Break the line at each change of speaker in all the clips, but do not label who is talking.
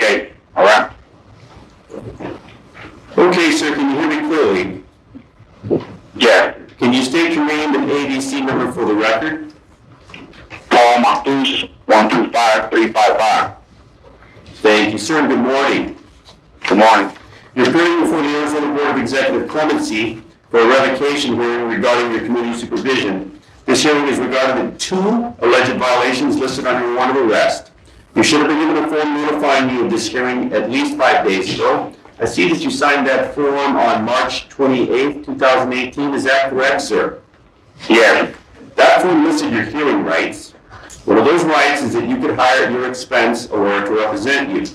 Okay, all right.
Okay, sir, can you hear me clearly?
Yeah.
Can you state your name and ABC number for the record?
Paul Matus, 125355.
Thank you, sir, and good morning.
Good morning.
You're appearing before the Arizona Board of Executive Clemency for a revocation hearing regarding your community supervision. This hearing is regarding the 2 alleged violations listed on your warrant of arrest. You should have been given a form notifying you of this hearing at least 5 days ago. I see that you signed that form on March 28, 2018. Is that correct, sir?
Yes.
That form listed your hearing rights. One of those rights is that you could hire at your expense a lawyer to represent you.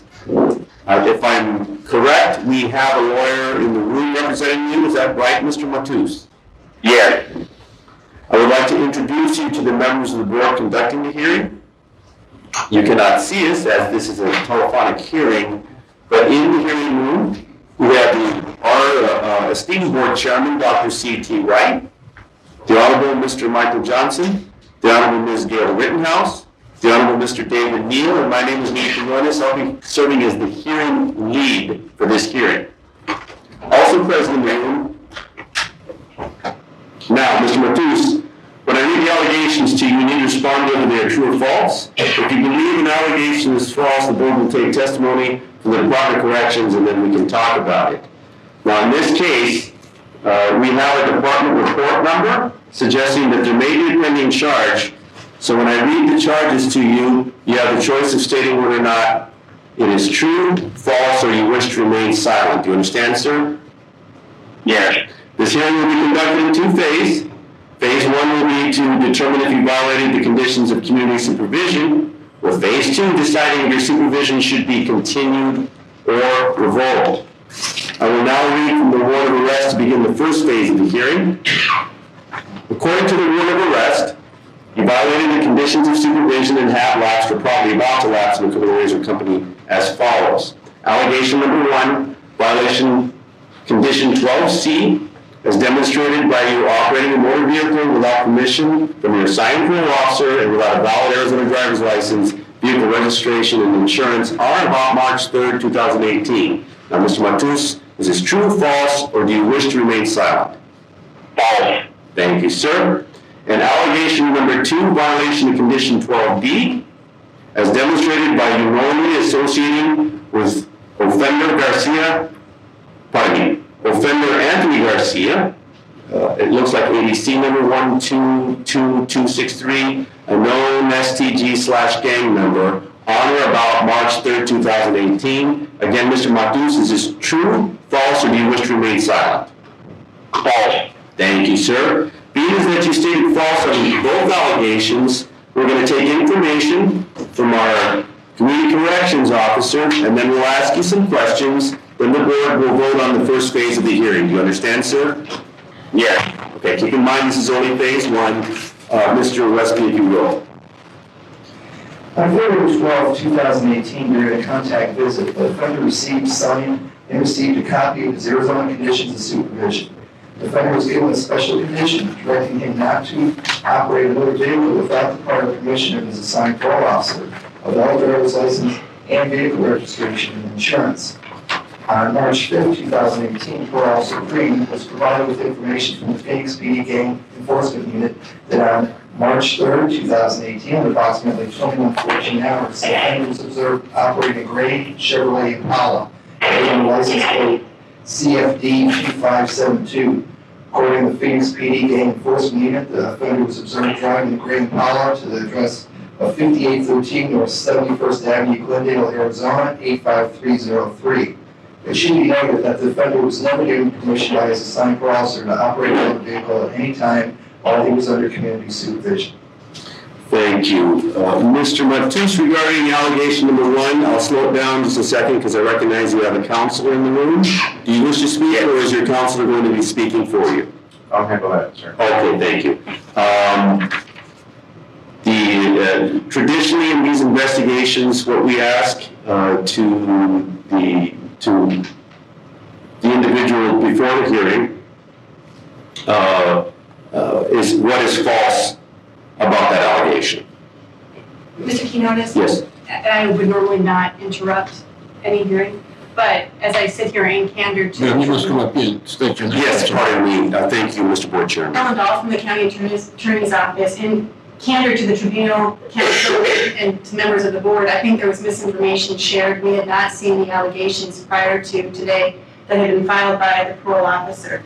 If I'm correct, we have a lawyer in the room representing you. Is that right, Mr. Matus?
Yes.
I would like to introduce you to the members of the board conducting the hearing. You cannot see us as this is a telephonic hearing, but in the hearing room, we have our esteemed board chairman, Dr. C.T. Wright, the Honorable Mr. Michael Johnson, the Honorable Ms. Gail Rittenhouse, the Honorable Mr. David Neal, and my name is Nathan Jonas. I'll be serving as the hearing lead for this hearing. Also present in the room. Now, Mr. Matus, when I read the allegations to you, you need to respond whether they are true or false. If you believe an allegation is false, the board will take testimony from the Department of Corrections, and then we can talk about it. Now, in this case, we have a department report number suggesting that there may be a pending charge. So when I read the charges to you, you have the choice of stating whether or not it is true, false, or you wish to remain silent. Do you understand, sir?
Yes.
This hearing will be conducted in 2 phases. Phase 1 will be to determine if you violated the conditions of community supervision, with Phase 2 deciding if your supervision should be continued or revoked. I will now read from the warrant of arrest to begin the first phase of the hearing. According to the warrant of arrest, you violated the conditions of supervision and have lapsed or probably about to lapse in the criminal razor company as follows. Allegation number 1, violation condition 12C, as demonstrated by you operating a motor vehicle without permission from your assigned parole officer and without a valid Arizona driver's license, vehicle registration, and insurance on or about March 3rd, 2018. Now, Mr. Matus, is this true or false, or do you wish to remain silent?
False.
Thank you, sir. And allegation number 2, violation of condition 12B, as demonstrated by you knowingly associating with offender Anthony Garcia, it looks like ADC number 122263, a known STG/gang member, on or about March 3rd, 2018. Again, Mr. Matus, is this true, false, or do you wish to remain silent?
False.
Thank you, sir. Being that you stated false on both allegations, we're going to take information from our community corrections officer, and then we'll ask you some questions. Then the board will vote on the first phase of the hearing. Do you understand, sir?
Yes.
Okay, keep in mind this is only phase 1. Mr. Westby, if you will.
On February 12, 2018, during a contact visit, the offender received, signed, and received a copy of his Arizona Conditions of Supervision. The offender was given a special condition directing him not to operate a motor vehicle without the prior permission of his assigned parole officer, a valid driver's license, and vehicle registration and insurance. On March 5, 2018, Parole Officer Green was provided with information from the Phoenix PD Gang Enforcement Unit that on March 3, 2018, at approximately 21:14 hours, the offender was observed operating a gray Chevrolet Impala, with license plate CFD 2572. According to the Phoenix PD Gang Enforcement Unit, the offender was observed driving the gray Impala to the address of 5813 North 71st Avenue, Glendale, Arizona, 85303. It should be noted that the offender was never given permission by his assigned parole officer to operate a motor vehicle at any time while he was under community supervision.
Thank you. Mr. Matus, regarding allegation number 1, I'll slow it down just a second because I recognize you have a counselor in the room. Do you wish to speak, or is your counselor going to be speaking for you?
I'll handle that, sir.
Okay, thank you. Traditionally in these investigations, what we ask to the individual before the hearing is what is false about that allegation.
Mr. Quinones?
Yes.
I would normally not interrupt
any hearing. But as I sit here in candor to...
Yeah, you must come up here and state your name.
Yes, pardon me. Thank you, Mr. Board Chairman.
Ellen Dahl from the County Attorney's Office. In candor to the Tribunal Council and to members of the board, I think there was misinformation shared. We had not seen the allegations prior to today that had been filed by the parole officer.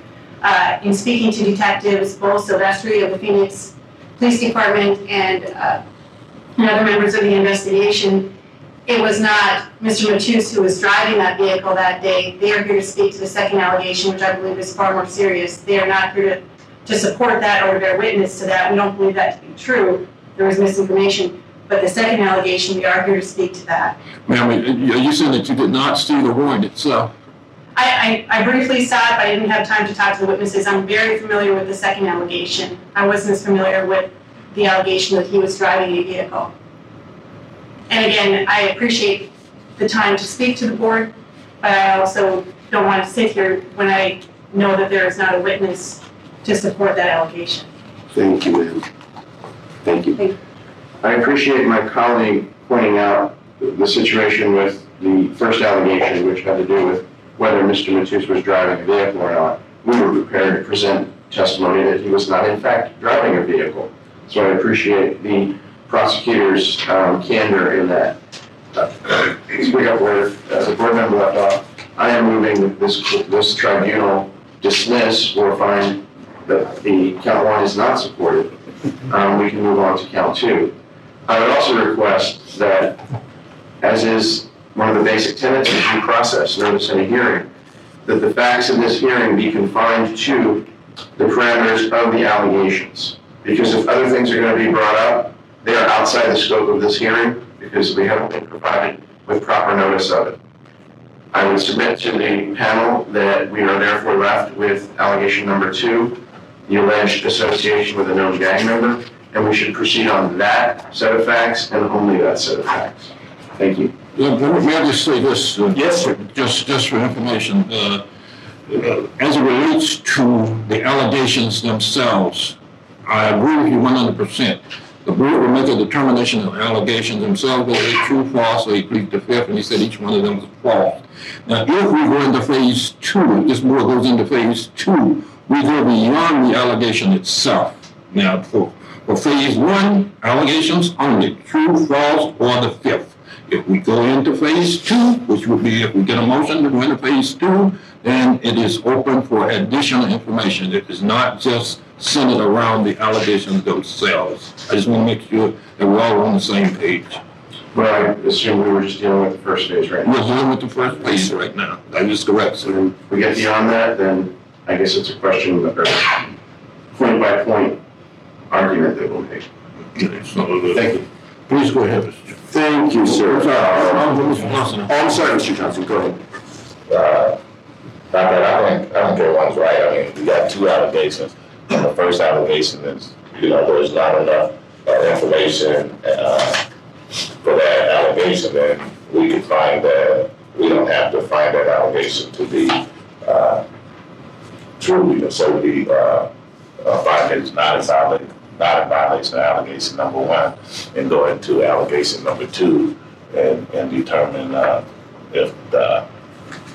In speaking to Detectives both Silvestri of the Phoenix Police Department and other members of the investigation, it was not Mr. Matus who was driving that vehicle that day. They are here to speak to the second allegation, which I believe is far more serious. They are not here to support that or bear witness to that. We don't believe that to be true. There was misinformation. But the second allegation, we are here to speak to that.
Ma'am, are you saying that you did not see the warrant itself?
I briefly saw it, but I didn't have time to talk to the witnesses. I'm very familiar with the second allegation. I wasn't as familiar with the allegation that he was driving a vehicle. And again, I appreciate the time to speak to the board, but I also don't want to sit here when I know that there is not a witness to support that allegation.
Thank you, ma'am. Thank you.
Thank you.
I appreciate my colleague pointing out the situation with the first allegation, which had to do with whether Mr. Matus was driving a vehicle or not. We were prepared to present testimony that he was not, in fact, driving a vehicle. So I appreciate the prosecutor's candor in that. To pick up where the board member left off, I am moving that this tribunal dismiss or find that the count one is not supported. We can move on to count two. I would also request that, as is one of the basic tenets of due process, notice in a hearing, that the facts of this hearing be confined to the parameters of the allegations. Because if other things are going to be brought up, they are outside the scope of this hearing because we haven't been provided with proper notice of it. I would submit to the panel that we are therefore left with allegation number 2, the alleged association with a known gang member, and we should proceed on that set of facts and only that set of facts. Thank you.
May I just say this?
Yes, sir.
Just for information. As it relates to the allegations themselves, I agree with you 100%. The board will make a determination of allegations themselves, whether they're true, false, or he pleads the fifth, and he said each one of them is false. Now, if we go into phase 2, if this board goes into phase 2, we go beyond the allegation itself. Now, for phase 1, allegations only, true, false, or the fifth. If we go into phase 2, which would be if we get a motion to go into phase 2, then it is open for additional information. It is not just centered around the allegations themselves. I just want to make sure that we're all on the same page.
Well, I assume we were just dealing with the first phase right now.
We're dealing with the first phase right now. That is correct,
So
sir.
then if we get beyond that, then I guess it's a question of point by point argument that we'll make.
Okay, so,
Thank you.
please go ahead, Mr. Chairman.
Thank you, sir.
Mr. Johnson.
Oh, I'm sorry, Mr. Johnson, go ahead.
Not that I don't get one's right. I mean, we got 2 allegations. And the first allegation is, there's not enough information for that allegation, then we could find that we don't have to find that allegation to be true. We can certainly find that it's not in violation of allegation number 1 and go into allegation number 2 and determine if the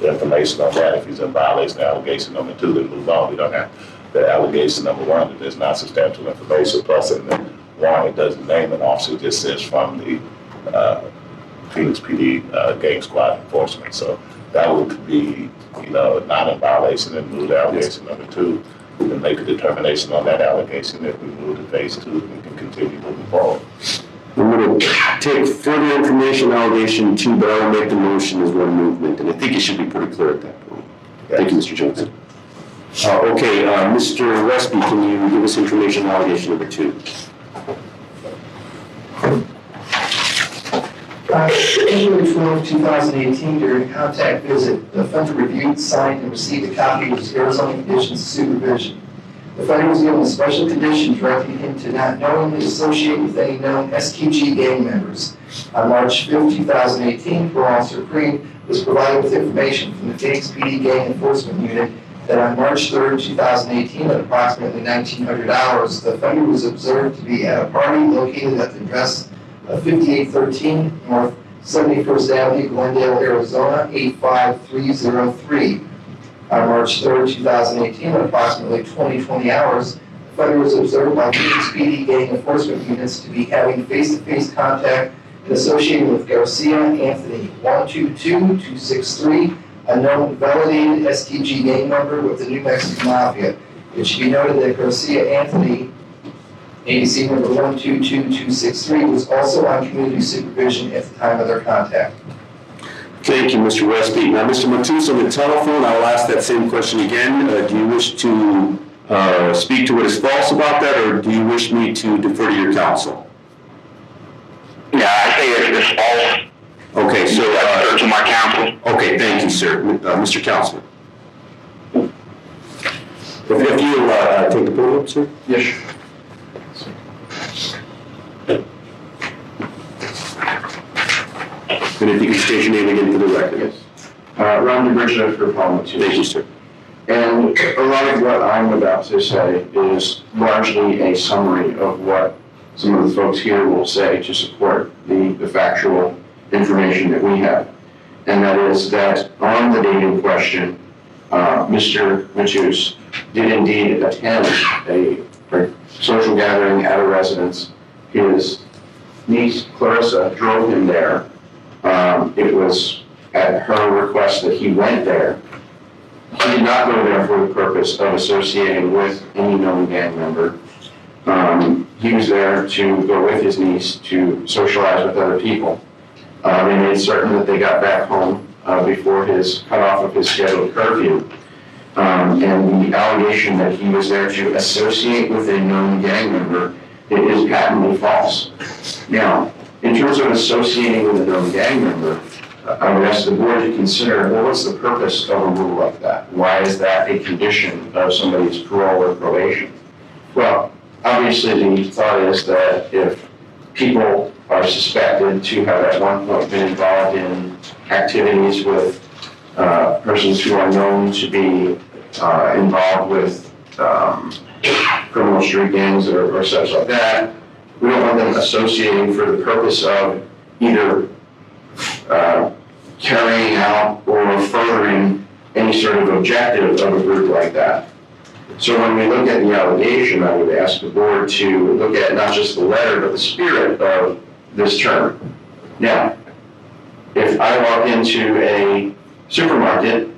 information on that, if he's in violation of allegation number 2, then move on. We don't have the allegation number 1 that there's not substantial information. Plus, in the warrant, it doesn't name an officer, it just says from the Phoenix PD gang squad enforcement. So that would be, not in violation and move to allegation number 2. We can make a determination on that allegation. If we move to phase 2, we can continue moving forward.
I'm going to take further information allegation 2, but I will make the motion as one movement, and I think it should be pretty clear at that point. Thank you, Mr. Johnson. Okay, Mr. Westby, can you give us information allegation number 2?
February 12, 2018, during a contact visit, the offender reviewed, signed, and received a copy of his Arizona conditions of supervision. The offender was given a special condition directing him to not knowingly associate with any known STG gang members. On March 5, 2018, Parole Officer Green was provided with information from the Phoenix PD Gang Enforcement Unit that on March 3, 2018, at approximately 1900 hours, the offender was observed to be at a party located at the address of 5813 North 71st Avenue, Glendale, Arizona, 85303. On March 3rd, 2018, at approximately 20 hours, the offender was observed by medium speedy gang enforcement units to be having face-to-face contact and associated with Garcia Anthony, 122263, a known validated STG gang member with the New Mexico Mafia. It should be noted that Garcia Anthony, ADC number 122263, was also on community supervision at the time of their contact.
Thank you, Mr. Westby. Now, Mr. Matus, on the telephone, I'll ask that same question again. Do you wish to speak to what is false about that, or do you wish me to defer to your counsel?
Yeah, I say it's false.
Okay, so,
To my counsel.
okay, thank you, sir. Mr. Councilman. If you take the podium, sir.
Yes, sir.
And if you can state your name again for the record.
Yes. Ron DeBridge for Parole.
Thank you, sir.
And a lot of what I'm about to say is largely a summary of what some of the folks here will say to support the factual information that we have. And that is that on the date in question, Mr. Matus did indeed attend a social gathering at a residence. His niece, Clarissa, drove him there. It was at her request that he went there. He did not go there for the purpose of associating with any known gang member. He was there to go with his niece to socialize with other people. They made certain that they got back home before his cutoff of his scheduled curfew. And the allegation that he was there to associate with a known gang member, it is patently false. Now, in terms of associating with a known gang member, I would ask the board to consider, well, what's the purpose of a rule like that? Why is that a condition of somebody's parole or probation? Well, obviously the thought is that if people are suspected to have at one point been involved in activities with persons who are known to be involved with criminal street gangs or such like that, we don't want them associating for the purpose of either carrying out or furthering any sort of objective of a group like that. So when we look at the allegation, I would ask the board to look at not just the letter, but the spirit of this term. Now, if I walk into a supermarket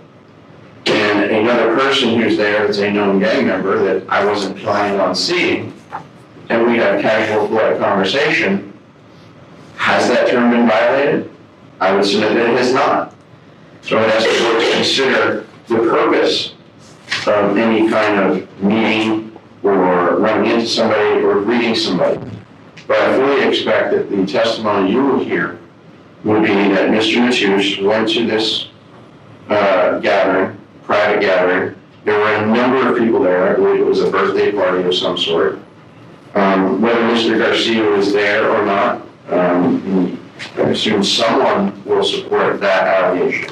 and another person who's there that's a known gang member that I wasn't planning on seeing, and we have casual, polite conversation, has that term been violated? I would submit that it has not. So I'd ask the board to consider the purpose of any kind of meeting or running into somebody or greeting somebody. But I fully expect that the testimony you will hear would be that Mr. Matus went to this gathering, private gathering. There were a number of people there. I believe it was a birthday party of some sort. Whether Mr. Garcia was there or not, I assume someone will support that allegation.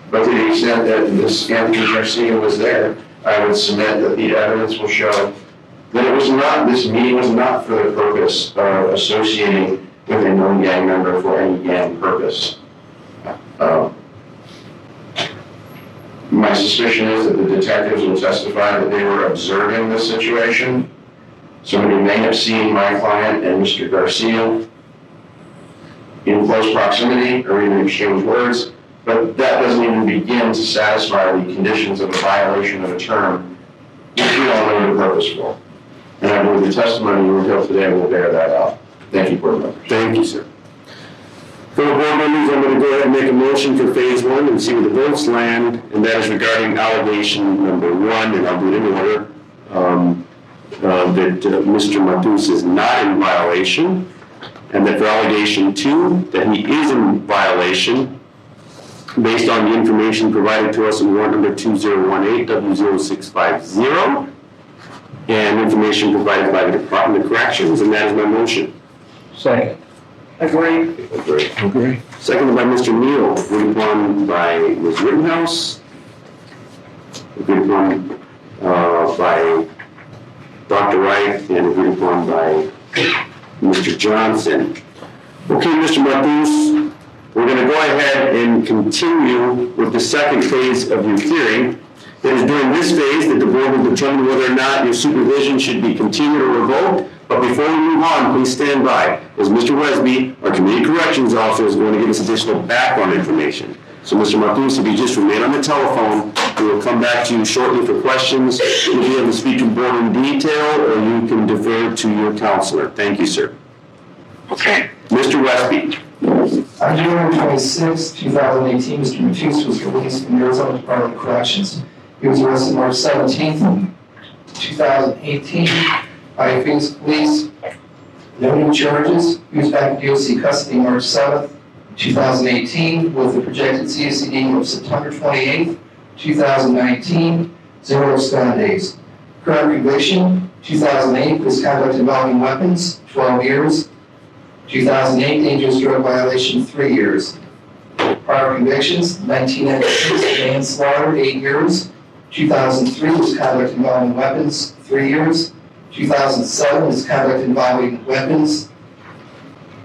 But to the extent that this Anthony Garcia was there, I would submit that the evidence will show that it was not, this meeting was not for the purpose of associating with a known gang member for any gang purpose. My suspicion is that the detectives will testify that they were observing the situation. Somebody may have seen my client and Mr. Garcia in close proximity or even exchange words, but that doesn't even begin to satisfy the conditions of a violation of a term, which we all know the purpose for. And I believe the testimony you will hear today will bear that out. Thank you, board members.
Thank you, sir. For the board members, I'm going to go ahead and make a motion for phase one and see where the votes land, and that is regarding allegation number one, and I'll do it in order, that Mr. Matus is not in violation, and that for allegation two, that he is in violation based on the information provided to us in warrant number 2018-W0650, and information provided by the Department of Corrections, and that is my motion.
Second. Agree.
Okay.
Seconded by Mr. Neal, agreed upon by Ms. Rittenhouse, agreed upon by Dr. Wright, and agreed upon by Mr. Johnson. Okay, Mr. Matus, We're going to go ahead and continue with the second phase of your hearing. It is during this phase that the board will determine whether or not your supervision should be continued or revoked. But before we move on, please stand by, as Mr. Wesby, our community corrections officer, is going to give us additional background information. So, Mr. Matus, if you just remain on the telephone, we will come back to you shortly for questions. You'll be able to speak to the board in detail, or you can defer to your counselor. Thank you, sir.
Okay.
Mr. Wesby.
On January 26, 2018, Mr. Matus was released from the Arizona Department of Corrections. He was arrested March 17, 2018 by Phoenix Police. No new charges. He was back in DOC custody March 7, 2018 with a projected CACD of September 28, 2019, 0 abscond days. Current conviction, 2008, misconduct involving weapons, 12 years. 2008, dangerous drug violation, 3 years. Prior convictions, 1996, manslaughter, 8 years. 2003, misconduct involving weapons, 3 years. 2007, misconduct involving weapons,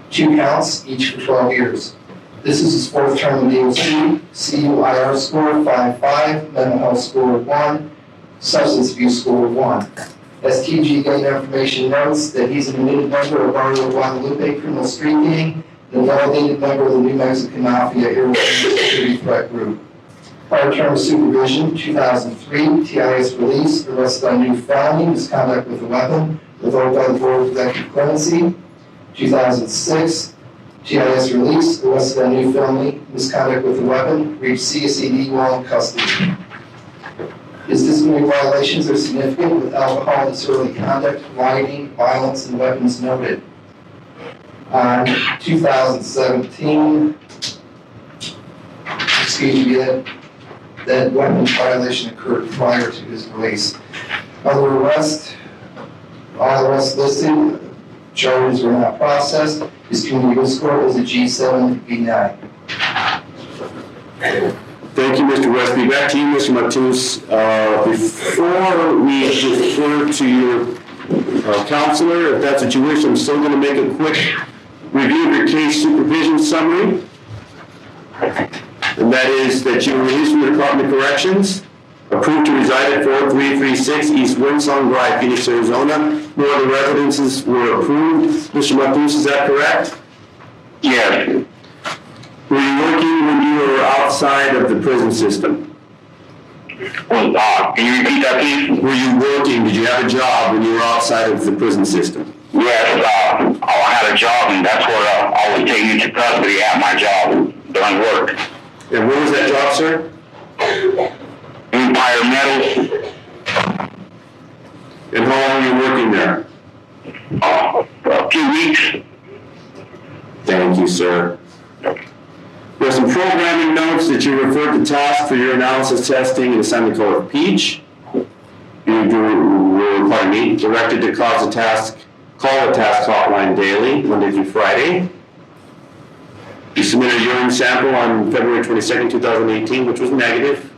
2 counts, each for 12 years. This is his 4th term in DOC, CUIR score 5.5, mental health score 1, substance abuse score 1. STG gang information notes that he's an admitted member of Barrio Guadalupe criminal street gang, and a validated member of the New Mexican Mafia area security threat group. Prior term of supervision, 2003, TIS release, arrested on new felony, misconduct with a weapon, revoked by the Board of Executive Clemency. 2006, TIS release, arrested on new felony, misconduct with a weapon, reached CACD while in custody. His disciplinary violations are significant, with alcohol, disorderly conduct, rioting, violence, and weapons noted. On 2017, that weapons violation occurred prior to his release. Other arrests, all arrests listed, charges were not processed. His community score is a G7B9.
Thank you, Mr. Westby. Back to you, Mr. Matus. Before we defer to your counselor, if that's what you wish, I'm still going to make a quick review of your case supervision summary. And that is that you were released from the Department of Corrections, approved to reside at 4336 East Windsong Drive, Phoenix, Arizona. No other residences were approved. Mr. Matus, is that correct?
Yes.
Were you working when you were outside of the prison system?
Well, can you repeat that, please?
Were you working? Did you have a job when you were outside of the prison system?
Yes, I had a job, and that's where I was taken into custody at my job during work.
And where was that job, sir?
Empire Metals.
And how long were you working there?
A few weeks.
Thank you, sir. There's some programming notes that you referred to tasks for your analysis testing and assignment code of Peach. You were directed to call the task hotline daily, Monday through Friday. You submitted a urine sample on February 22nd, 2018, which was negative.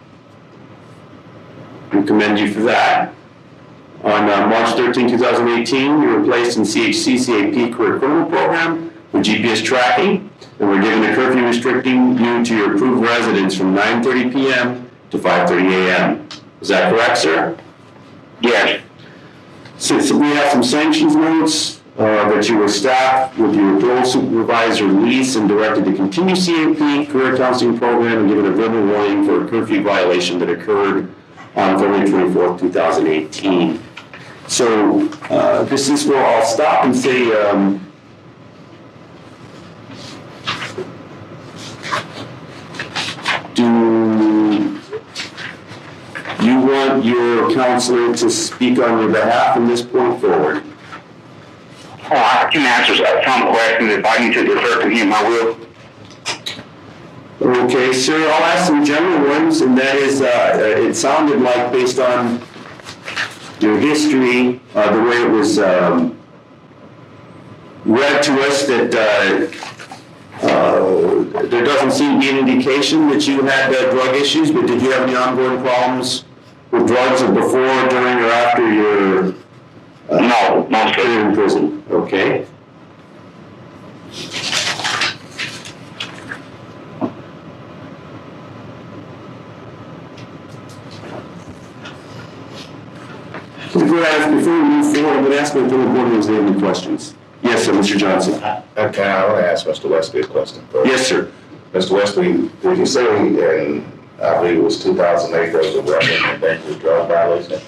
We commend you for that. On March 13, 2018, you were placed in CAP curriculum program with GPS tracking, and we're given a curfew restricting you to your approved residence from 9:30 p.m. to 5:30 a.m. Is that correct, sir?
Yes.
So we have some sanctions notes that you were staffed with your parole supervisor lease and directed to continue CAP career counseling program and given a verbal warning for a curfew violation that occurred on February 24th, 2018. So this is where I'll stop and say, do you want your counselor to speak on your behalf from this point forward?
Oh, I can answer some questions. If I need to defer to him, I will.
Okay, sir, I'll ask some general ones, and that is, it sounded like, based on your history, the way it was read to us, that there doesn't seem to be an indication that you had drug issues, but did you have any ongoing problems with drugs before, during, or after your
No,
period in prison? Okay. Before we move forward, I'm going to ask my fellow board members if they have any questions. Yes, sir, Mr. Johnson.
I want to ask Mr. Wesley a question first.
Yes, sir.
Mr. Wesley, did you say in, I believe it was 2008, there was a weapon and dangerous drug violation?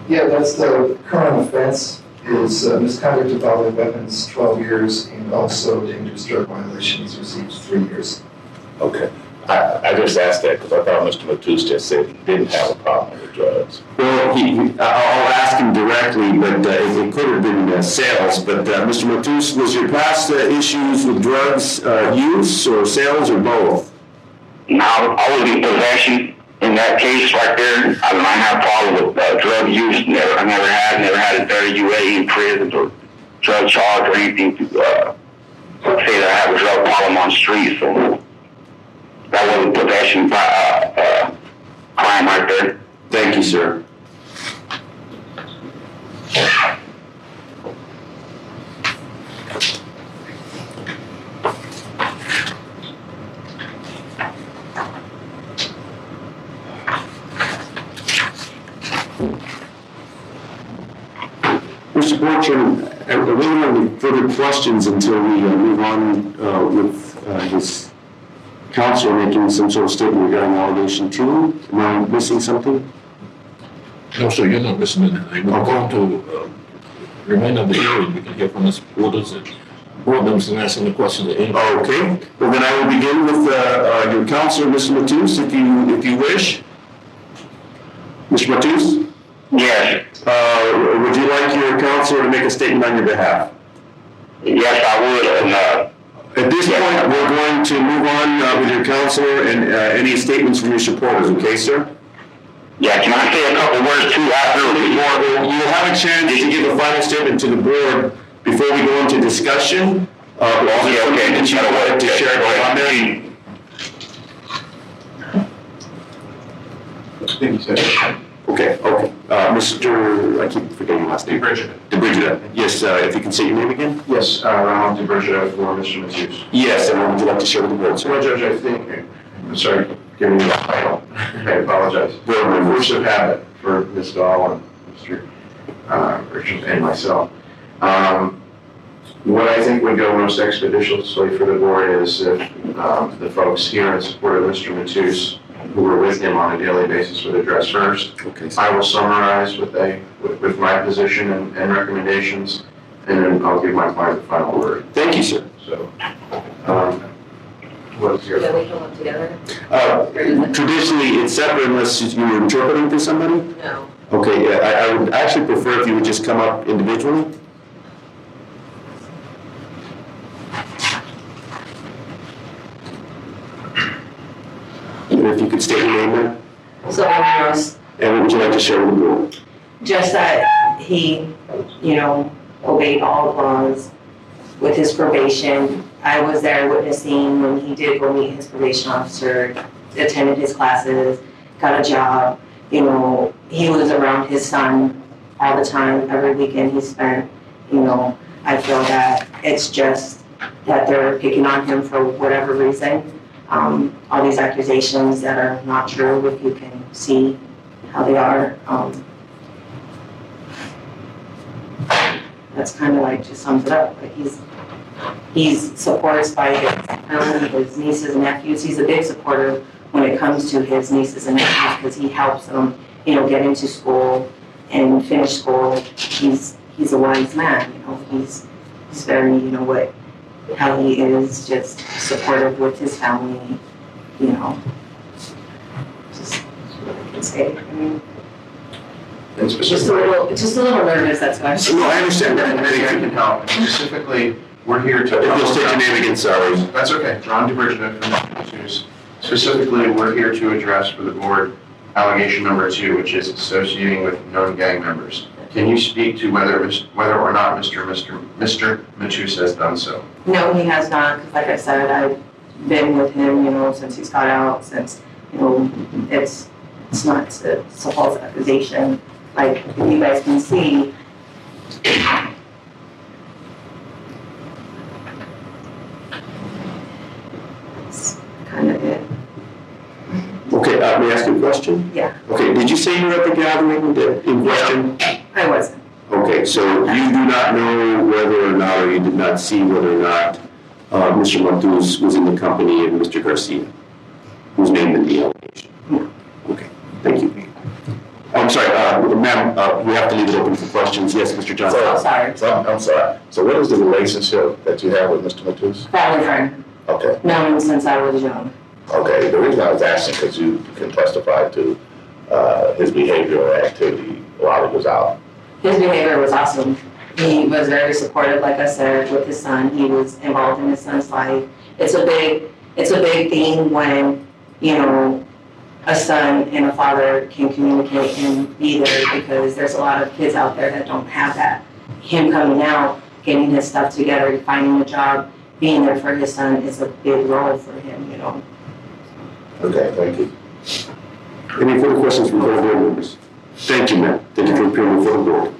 Yeah, that's the current offense, is misconduct involving weapons, 12 years, and also dangerous drug violation, he's received 3 years.
Okay. I just asked that because I thought Mr. Matus just said he didn't have a problem with drugs.
Well, I'll ask him directly, but it could have been sales. But Mr. Matus, was your past issues with drugs use or sales or both?
Now, I was in possession in that case right there. I don't have a problem with drug use. I never had a dirty UA in prison or drug charge or anything to say that I have a drug problem on the street. So that wasn't possession crime right there.
Thank you, sir. Mr. Board Chairman, I really don't have any further questions until we move on with his counsel making some sort of statement regarding allegation 2. Am I missing something?
No, sir, you're not missing anything. We're going to remain of the hearing. We can hear from Ms. Waters and board members and asking the questions at any time.
Okay. Well, then I will begin with your counsel, Mr. Matus, if you wish. Mr. Matus?
Yes.
Would you like your counselor to make a statement on your behalf?
Yes, I would.
At this point, we're going to move on with your counselor and any statements from your supporters, okay, sir?
Yeah, can I say a couple words too after?
You'll have a chance to give a final statement to the board before we go into discussion. Okay. That you would like to share on there?
I think you said.
Okay. Mr. I keep forgetting your last name. DeBrigida. Yes, if you can say your name again?
Yes, Ronald DeBrigida for Mr. Matus.
Yes, and what would you like to share with the board, sir?
Well, Judge, I think, I'm sorry for giving you the title. I apologize. The force of habit for Ms. Dahl and Mr. Richards and myself. What I think would go most expeditiously for the board is if the folks here in support of Mr. Matus who were with him on a daily basis would address first.
Okay.
I will summarize with my position and recommendations, and then I'll give my client the final word.
Thank you, sir.
So, what's your?
Can we come up together?
Traditionally, it's separate unless you're interpreting to somebody?
No.
Okay, yeah, I would actually prefer if you would just come up individually. And if you could state your name there.
So,
And what would you like to share with the board?
just that he, obeyed all the laws with his probation. I was there witnessing when he did go meet his probation officer, attended his classes, got a job. He was around his son all the time, every weekend he spent. I feel that it's just that they're picking on him for whatever reason. All these accusations that are not true, if you can see how they are. That's kind of like just sums it up. But he's supported by his family, his nieces and nephews. He's a big supporter when it comes to his nieces and nephews because he helps them, get into school and finish school. He's a wise man. He's very, how he is, just supportive with his family. Just what I can say.
And
Just a little nervous, that's why.
No, I understand that.
Maybe I can help. Specifically, we're here to.
If you'll state your name again, sorry.
That's okay. Ron DeBrigida from Matus. Specifically, we're here to address for the board allegation number 2, which is associating with known gang members. Can you speak to whether or not Mr. Matus has done so?
No, he has not, because like I said, I've been with him, since he's got out, since, it's not, it's a false accusation. Like, if you guys can see, it's kind of
me ask you a question?
Yeah.
Okay, did you say you were at the gathering in question?
I wasn't.
Okay, so you do not know whether or not, or you did not see whether or not Mr. Matus was in the company of Mr. Garcia, who's named in the allegation?
No.
Okay, thank you. I'm sorry, ma'am, we have to leave it open for questions. Yes, Mr. Johnson?
Oh, sorry.
I'm sorry. So what is the relationship that you have with Mr. Matus?
Family friend.
Okay.
Known him since I was young.
Okay, the reason I was asking, because you can testify to his behavior or activity while he was out.
His behavior was awesome. He was very supportive, like I said, with his son. He was involved in his son's life. It's a big thing when, you know, a son and a father can communicate and be there, because there's a lot of kids out there that don't have that. Him coming out, getting his stuff together, finding a job, being there for his son is a big role for him, you know.
Okay, thank you.
Any further questions from board members? Thank you, ma'am. Thank you for appearing before the board.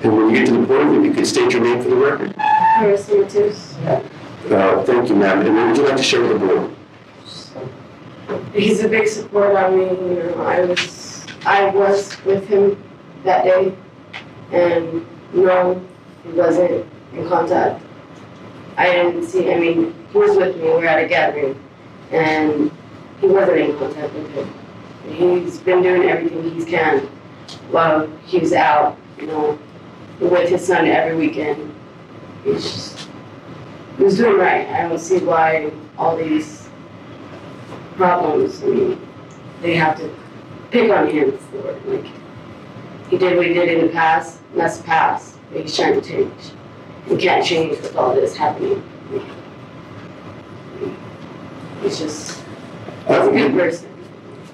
And when you get to the podium, you can state your name for the record.
Matus.
Thank you, ma'am. And what would you like to share with the board?
He's a big support on me. You know, I was with him that day, and no, he wasn't in contact. I didn't see. I mean, he was with me. We were at a gathering, and he wasn't in contact with him. He's been doing everything he can while he was out. You know, with his son every weekend. He was doing right. I don't see why all these problems, I mean, they have to pick on him for it. Like, he did what he did in the past, and that's the past. But he's trying to change. He can't change with all this happening. He's just, he's a good person.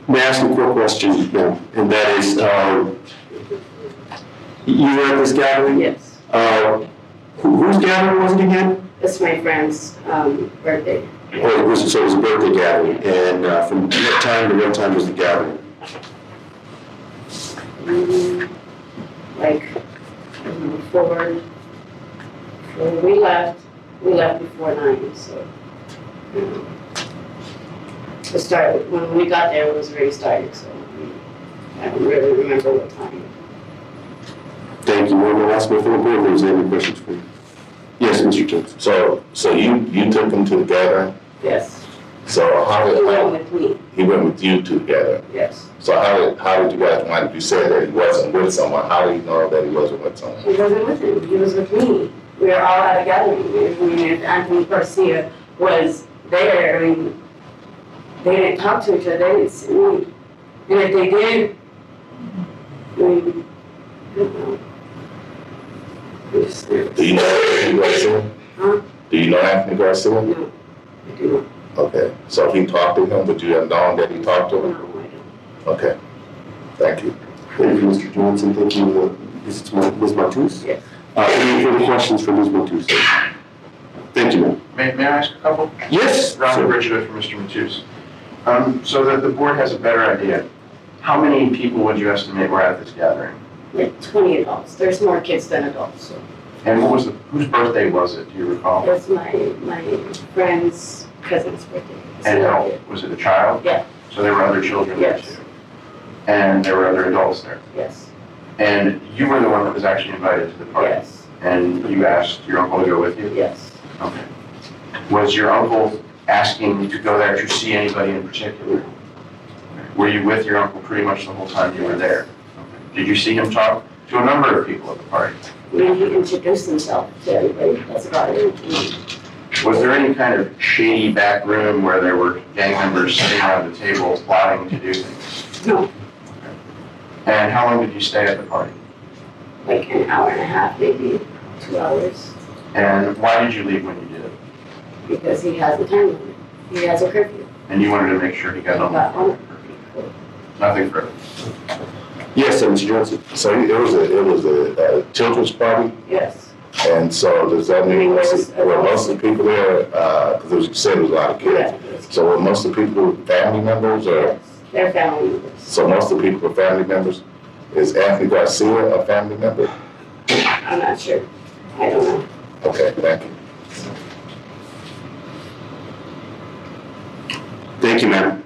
May I ask a quick question, ma'am? And that is, you were at this gathering?
Yes.
Whose gathering was it again?
It's my friend's birthday.
Oh, so it was a birthday gathering. And from what time to what time was the gathering?
Like, before we left before 9, so. It started, when we got there, it was already started, so I don't really remember what time.
Thank you. One last one for the board. There's any questions for you? Yes, Mr. Jones.
So you took him to the gathering?
Yes.
So how
He
did
went with me,
he went with you to the gathering?
yes.
So how did you guys, when you said that he wasn't with someone, how do you know that he wasn't with someone?
He wasn't with him, he was with me. We were all at a gathering. I mean, if Anthony Garcia was there, I mean, they didn't talk to each other, they didn't see me. And if they did, I mean, I don't know.
Do you know Anthony Garcia?
Huh?
Do you know Anthony Garcia?
No, I do not.
Okay, so he talked to him, but you have known that he talked to
No,
him?
I don't.
Okay, thank you.
Thank you, Mr. Johnson. Thank you, Ms. Matus.
Yes.
Any further questions for Ms. Matus? Thank you, ma'am.
May I ask a couple?
Yes,
Ron
sir.
Bridgeville for Mr. Matus. So that the board has a better idea, how many people would you estimate were at this gathering?
Like 20 adults, there's more kids than adults, so.
And what was whose birthday was it, do you recall?
That's my friend's cousin's birthday.
And how, was it a child?
Yeah.
So there were other children there
Yes.
too? And there were other adults there?
Yes,
And you were the one that was actually invited to the party?
yes,
And you asked your uncle to go with you?
yes.
Okay. Was your uncle asking you to go there to see anybody in particular? Were you with your uncle pretty much the whole time you were there? Okay. Did you see him talk to a number of people at the party?
I mean, he introduced himself to everybody, that's about it.
Was there any kind of shady back room where there were gang members sitting around the table plotting to do things?
No,
And how long did you stay at the party?
like an hour and a half, maybe 2 hours,
And why did you leave when you did?
because he has a time limit. He has a curfew.
And you wanted to make sure he got
He
home?
got on a curfew.
Nothing further.
Yes, sir, Mr. Johnson.
So it was a children's party,
Yes,
and so does that mean,
I mean,
were most of the people there, because you said it was a lot of kids?
yeah,
So were most of the people family members, or,
yes, they're family members.
so most of the people were family members?
Is Anthony Garcia a family member?
I'm not sure. I don't know.
Okay, thank you.
Thank you, ma'am.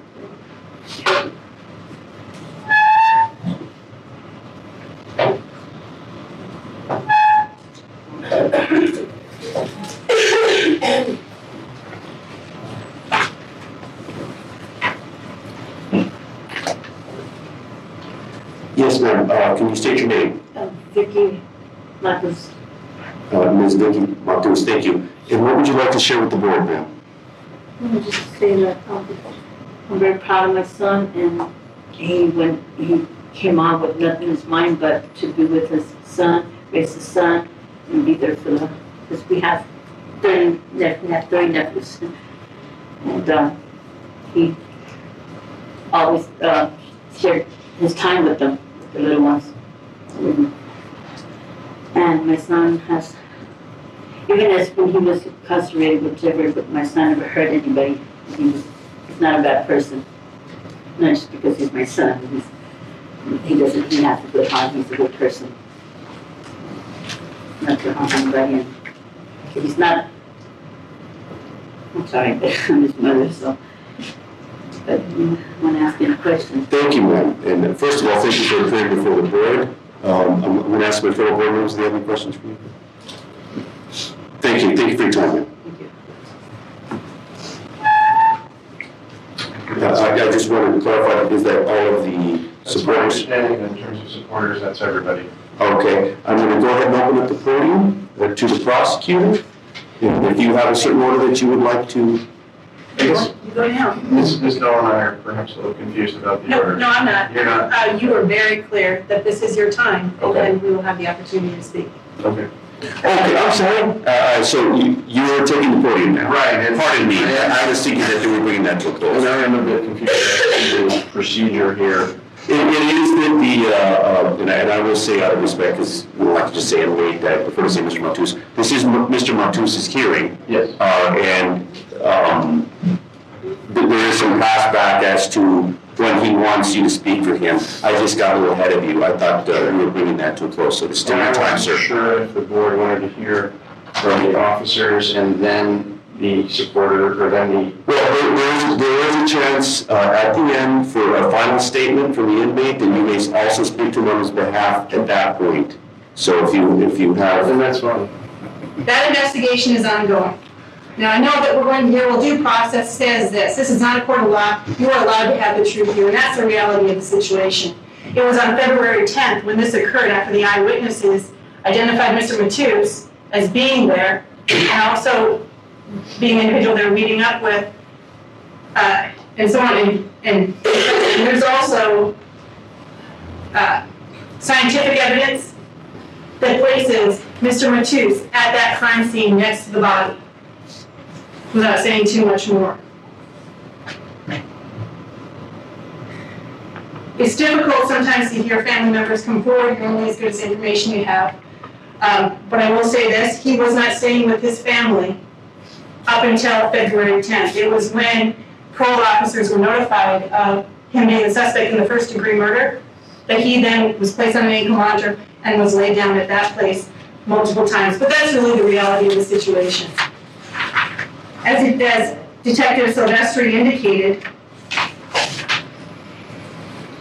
Yes, ma'am. Can you state your name?
Vicky Matus.
Ms. Vicky Matus, thank you. And what would you like to share with the board, ma'am?
Let me just say that I'm very proud of my son, and when he came on with nothing in his mind but to be with his son, raise his son, and be there for the, because we have 30 nephews, and he always shared his time with them, with the little ones. And my son has, even as when he was incarcerated, whichever, but my son never hurt anybody. He's not a bad person. Not just because he's my son. He has a good heart. He's a good person. Not to harm anybody. And he's not. I'm sorry, but I'm his mother, so. But I want to ask you a question.
Thank you, ma'am. And first of all, thank you for appearing before the board. I'm going to ask my fellow board members if they have any questions for you. Thank you. Thank you for your time, ma'am. I just wanted to clarify, is that all of the supporters?
In terms of supporters, that's everybody.
Okay, I'm going to go ahead and open up the podium to the prosecutor. If you have a certain order that you would like to.
You go now.
Ms. Doe and I are perhaps a little confused about the order.
No, I'm not.
You're not?
You were very clear that this is your time,
Okay.
and we will have the opportunity to speak.
Okay.
Okay, I'm sorry. So you're taking the podium now?
Right. And
Pardon me. I was thinking that you were bringing that to a close.
And I am a bit confused about the procedure here.
It is that and I will say out of respect, because we don't like to just say and wait, I prefer to say Mr. Matus. This is Mr. Matus's hearing.
Yes.
There is some passback as to when he wants you to speak for him. I just got a little ahead of you. I thought you were bringing that to a close, so it's still your time, sir.
I'm sure if the board wanted to hear from the officers and then the supporter, or then the...
Well, there is a chance at the end for a final statement from the inmate, and you may also speak to him on his behalf at that point. So if you have...
Then that's fine.
That investigation is ongoing. Now, I know that we're going to hear, well, due process says this. This is not a court of law. You are allowed to have the truth here, and that's the reality of the situation. It was on February 10th when this occurred, after the eyewitnesses identified Mr. Matus as being there, and also being an individual they're meeting up with, and so on. And there's also scientific evidence that places Mr. Matus at that crime scene next to the body, without saying too much more. It's difficult sometimes to hear family members come forward, you're only as good as the information you have. But I will say this, he was not staying with his family up until February 10th. It was when parole officers were notified of him being the suspect in the first-degree murder that he then was placed on an ankle monitor and was laid down at that place multiple times. But that's really the reality of the situation. As Detective Silvestri indicated,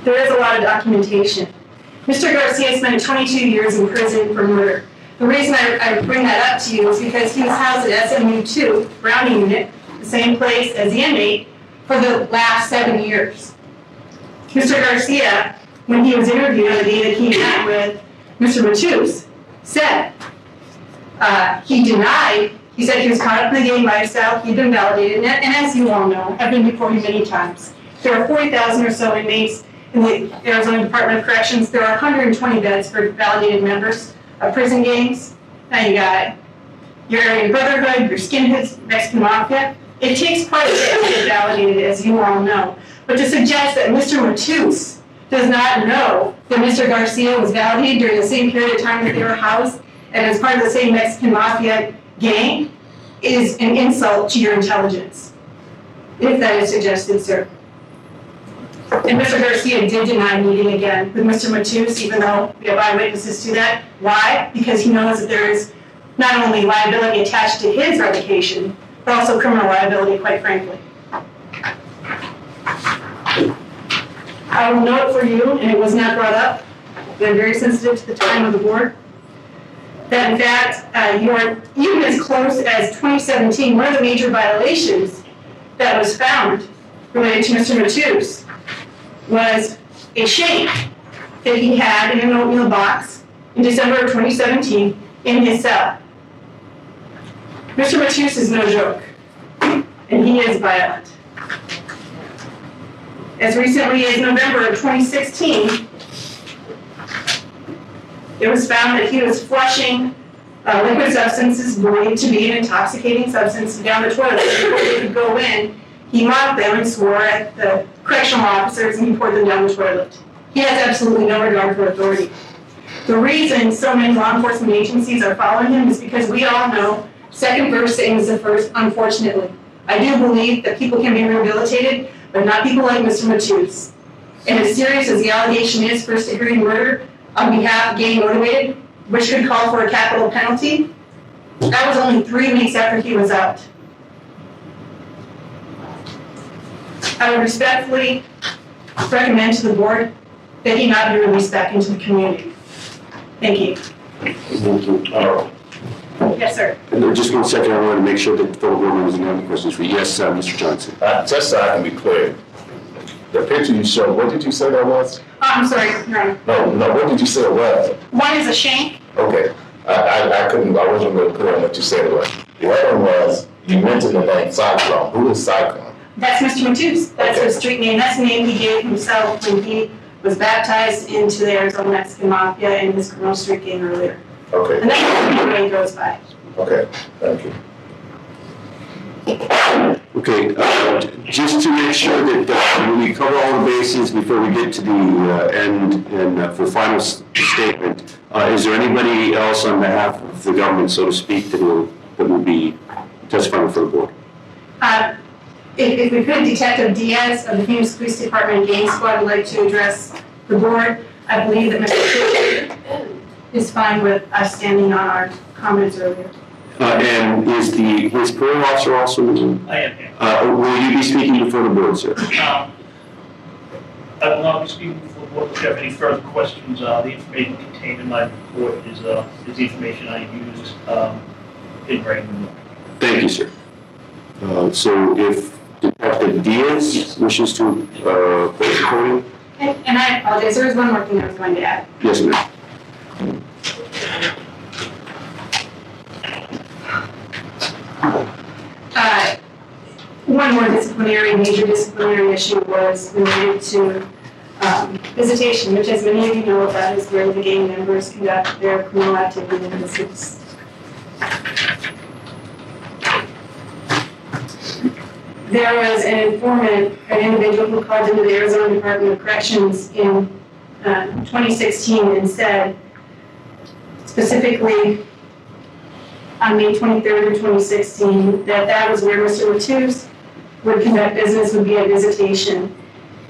there is a lot of documentation. Mr. Garcia spent 22 years in prison for murder. The reason I bring that up to you is because he was housed at SMU 2, Browning Unit, the same place as the inmate, for the last 7 years. Mr. Garcia, when he was interviewed on the day that he met with Mr. Matus, said he denied. He said he was caught up in the game lifestyle, he'd been validated, and as you all know, I've been before you many times. There are 40,000 or so inmates in the Arizona Department of Corrections. There are 120 beds for validated members of prison gangs. Now you got your Aryan Brotherhood, your skinheads, Mexican Mafia. It takes quite a bit to get validated, as you all know. But to suggest that Mr. Matus does not know that Mr. Garcia was validated during the same period of time that they were housed and as part of the same Mexican Mafia gang is an insult to your intelligence, if that is suggested, sir. And Mr. Garcia did deny meeting again with Mr. Matus, even though we have eyewitnesses to that. Why? Because he knows that there is not only liability attached to his revocation, but also criminal liability, quite frankly. I will note for you, and it was not brought up, but I'm very sensitive to the time of the board, that in fact, you are even as close as 2017, one of the major violations that was found related to Mr. Matus was a shake that he had in an oatmeal box in December of 2017 in his cell. Mr. Matus is no joke, and he is violent. As recently as November of 2016, it was found that he was flushing liquid substances believed to be an intoxicating substance down the toilet. Before they could go in, he mocked them and swore at the correctional officers, and he poured them down the toilet. He has absolutely no regard for authority. The reason so many law enforcement agencies are following him is because we all know second verse same as the first, unfortunately. I do believe that people can be rehabilitated, but not people like Mr. Matus. And as serious as the allegation is, first-degree murder on behalf of gang motivated, which could call for a capital penalty, that was only 3 weeks after he was out. I would respectfully recommend to the board that he not be released back into the community. Thank you.
Thank you.
Yes, sir.
And just 1 second, I want to make sure that the fellow board members have any questions for you. Yes, Mr. Johnson.
Just so I can be clear, the picture you showed, what did you say that was?
I'm sorry, Your Honor.
No, what did you say it was?
One is a shank.
Okay, I wasn't really clear on what you said it was. The other one was, you mentioned the name Cyclone. Who is Cyclone?
That's Mr. Matus. That's his street name. That's the name he gave himself when he was baptized into the Arizona Mexican Mafia and his criminal street gang earlier.
Okay.
And that's what the name goes by.
Okay, thank you.
Okay, just to make sure that we cover all the bases before we get to the end and for final statement, is there anybody else on behalf of the government, so to speak, that will be testifying for the board?
If we could, Detective Diaz of the Phoenix Police Department Gang Squad would like to address the board. I believe that Mr. Fisher is fine with us standing on our comments earlier.
And is his parole officer also in the room?
I am here.
Will you be speaking before the board, sir?
I will not be speaking before the board. If you have any further questions, the information contained in my report is the information I used in writing the book.
Thank you, sir. So if Detective Diaz wishes to close the podium?
And I apologize, there was one more thing I was going to add.
Yes, ma'am.
One more major disciplinary issue was related to visitation, which, as many of you know, that is where the gang members conduct their criminal activity in the cities. There was an informant, an individual who called into the Arizona Department of Corrections in 2016 and said, specifically on May 23rd of 2016, that was where Mr. Matus would conduct business, would be a visitation.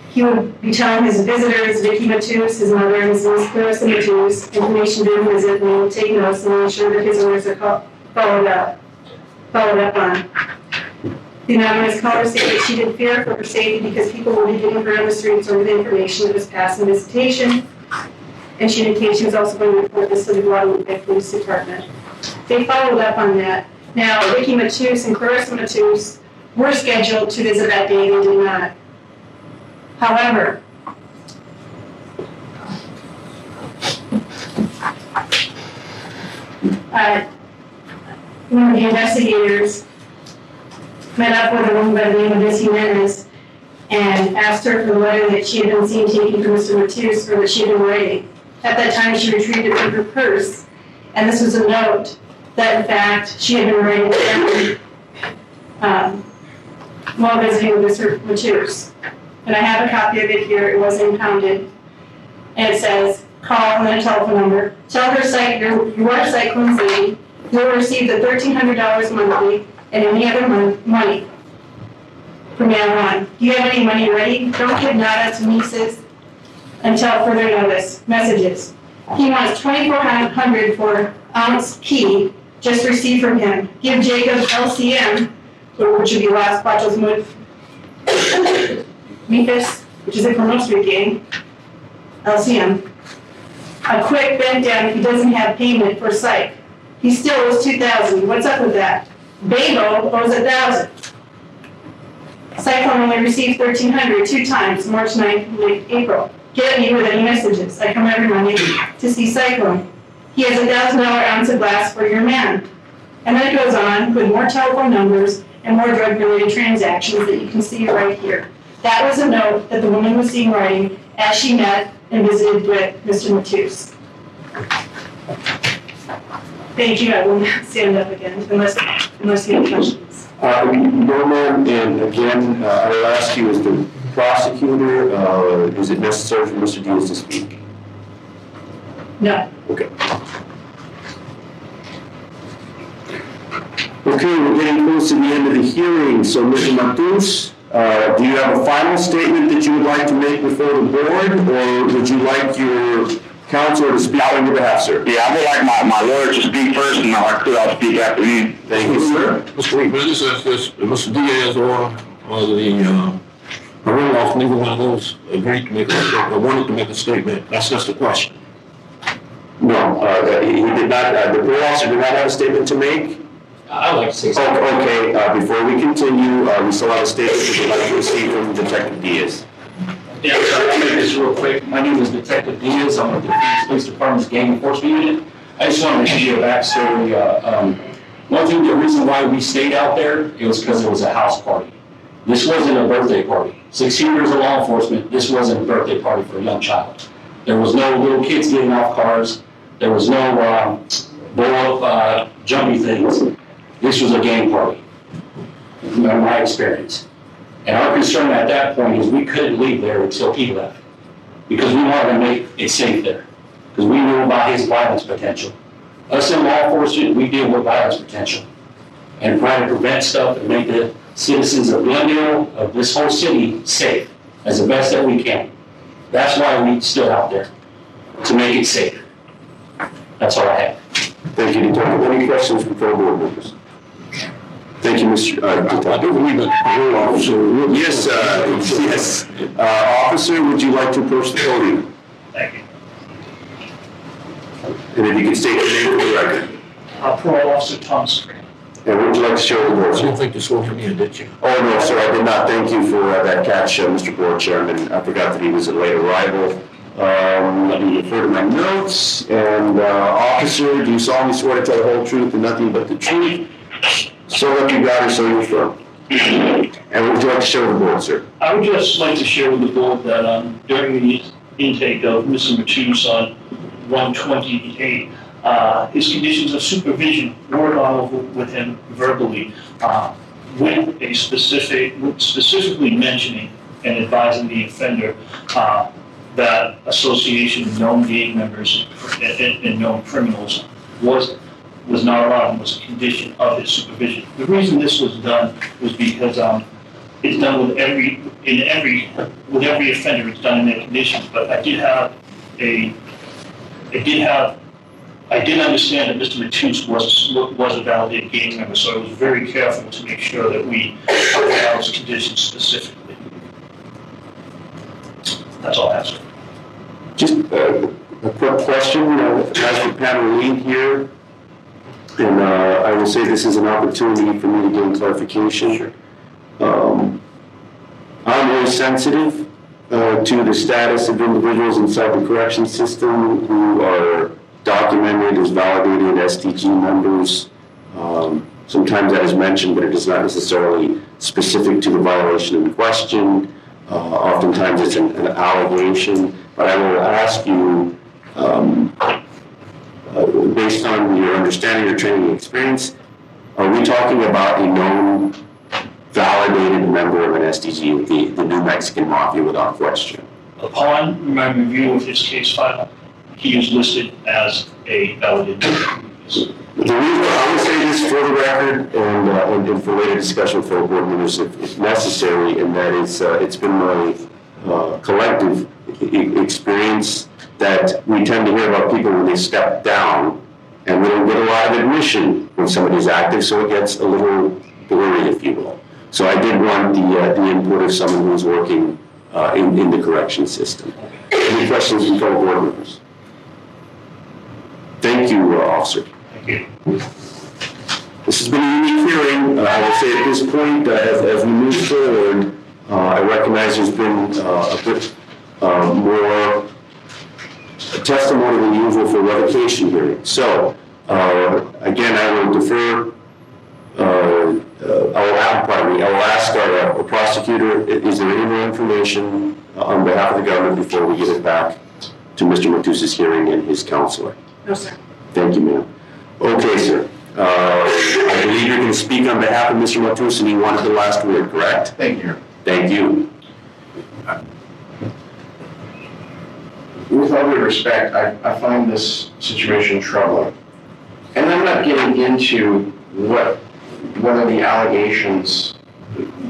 He would be telling his visitors, Vicky Matus, his mother, and his niece Clarissa Matus, information during the visit, and they would take notes and ensure that his orders are followed up on. The anonymous caller stated that she did fear for her safety because people would be getting her on the streets over the information that was passed in visitation. And she indicated she was also going to report this to the Guadalupe Police Department. They followed up on that. Now, Vicky Matus and Clarissa Matus were scheduled to visit that day, they did not. However, one of the investigators met up with a woman by the name of Miss Jimenez and asked her for the letter that she had been seen taking from Mr. Matus or that she had been writing. At that time, she retrieved it from her purse, and this was a note that, in fact, she had been writing down while visiting with Mr. Matus. And I have a copy of it here. It was impounded. And it says, call and then a telephone number. Tell her you are Cyclone's lady. You'll receive the $1,300 monthly and any other money. from now on. Do you have any money ready? Don't give nada to Mises until further notice. Messages. He wants 2,400 for ounce key, just received from him. Give Jacob LCM, which would be Las Cuatros Mises, which is a Colonel Street gang, LCM, a quick bend down if he doesn't have payment for psych. He still owes 2,000. What's up with that? Bagel owes 1,000. Cyclone only received 1,300 2 times, March 9th, late April. Get me with any messages. I come every Monday to see Cyclone. He has $1,000 ounce of glass for your man. And then it goes on with more telephone numbers and more drug-related transactions that you can see right here. That was a note that the woman was seen writing as she met and visited with Mr. Matus. Thank you. I will not stand up again unless you have questions.
No, ma'am, and again, I will ask you as the prosecutor, is it necessary for Mr. Diaz to speak?
No.
Okay. Okay, we're getting close to the end of the hearing, so Mr. Matus, do you have a final statement that you would like to make before the board, or would you like your counselor to speak on your behalf, sir?
Yeah, I would like my lawyer to speak first, and I'll speak after him.
Thank you, sir.
Mr. Reed, this is Mr. Diaz or the parole officer, neither one of those agreed to make a statement, or wanted to make a statement. That's just the question.
No, he did not, the parole officer did not have a statement to make.
I'd like to say something.
Okay, before we continue, we still have a statement that we'd like to receive from Detective Diaz.
Yeah, sorry, I'll make this real quick. My name is Detective Diaz. I'm with the Phoenix Police Department's Gang Enforcement Unit. I just wanted to give you a backstory. One thing, the reason why we stayed out there, it was because it was a house party. This wasn't a birthday party. 16 years of law enforcement, this wasn't a birthday party for a young child. There was no little kids getting off cars. There was no blow-up, jumpy things. This was a gang party, in my experience. And our concern at that point is we couldn't leave there until he left, because we wanted to make it safe there, because we knew about his violence potential. Us in law enforcement, we deal with violence potential and try to prevent stuff and make the citizens of Glendale, of this whole city, safe as the best that we can. That's why we stood out there, to make it safe. That's all I have.
Thank you, Detective. Any questions from fellow board members? Thank you, Mr.
I do believe that parole officer.
Yes, yes. Officer, would you like to approach the podium?
Thank you.
And if you could state your name for the record.
Parole Officer Thompson.
And would you like to show the board?
I didn't think you swore him in, did you?
Oh, no, sir, I did not. Thank you for that catch, Mr. Board Chairman. I forgot that he was a late arrival. Let me refer to my notes. And officer, do you solemnly swear to tell the whole truth and nothing but the truth? So help you God or so you affirm. And what would you like to share with the board, sir?
I would just like to share with the board that during the intake of Mr. Matus on 128, his conditions of supervision were gone over with him verbally, with a specifically mentioning and advising the offender that association of known gang members and known criminals was not allowed and was a condition of his supervision. The reason this was done was because it's done with every offender. It's done in their conditions. But I did understand that Mr. Matus was a validated gang member, so I was very careful to make sure that we followed those conditions specifically. That's all I have, sir.
Just a quick question, as the panel lead here, and I will say this is an opportunity for me to gain clarification. Sure. I'm very sensitive to the status of individuals inside the correction system who are documented as validated STG members. Sometimes that is mentioned, but it is not necessarily specific to the violation in question. Oftentimes it's an allegation, but I will ask you, based on your understanding, your training, experience, are we talking about a known, validated member of an STG, the New Mexican Mafia, without question?
Upon my review of his case file, he is listed as a validated member.
The reason I would say this for the record and for later discussion for board members if necessary, and that is it's been my collective experience that we tend to hear about people when they step down, and we don't get a lot of admission when somebody's active, so it gets a little blurry, if you will. So I did want the input of someone who's working in the correction system. Any questions from fellow board members? Thank you, officer.
Thank you.
This has been a unique hearing. I will say at this point, as we move forward, I recognize there's been a bit more testimony than usual for revocation hearings. So, again, I will defer. I will ask our prosecutor, is there any more information on behalf of the government before we get it back to Mr. Matus's hearing and his counselor?
No, sir.
Thank you, ma'am. Okay, sir. I believe you're going to speak on behalf of Mr. Matus, and he wanted the last word, correct?
Thank you.
Thank you.
With all due respect, I find this situation troubling. And I'm not getting into whether the allegations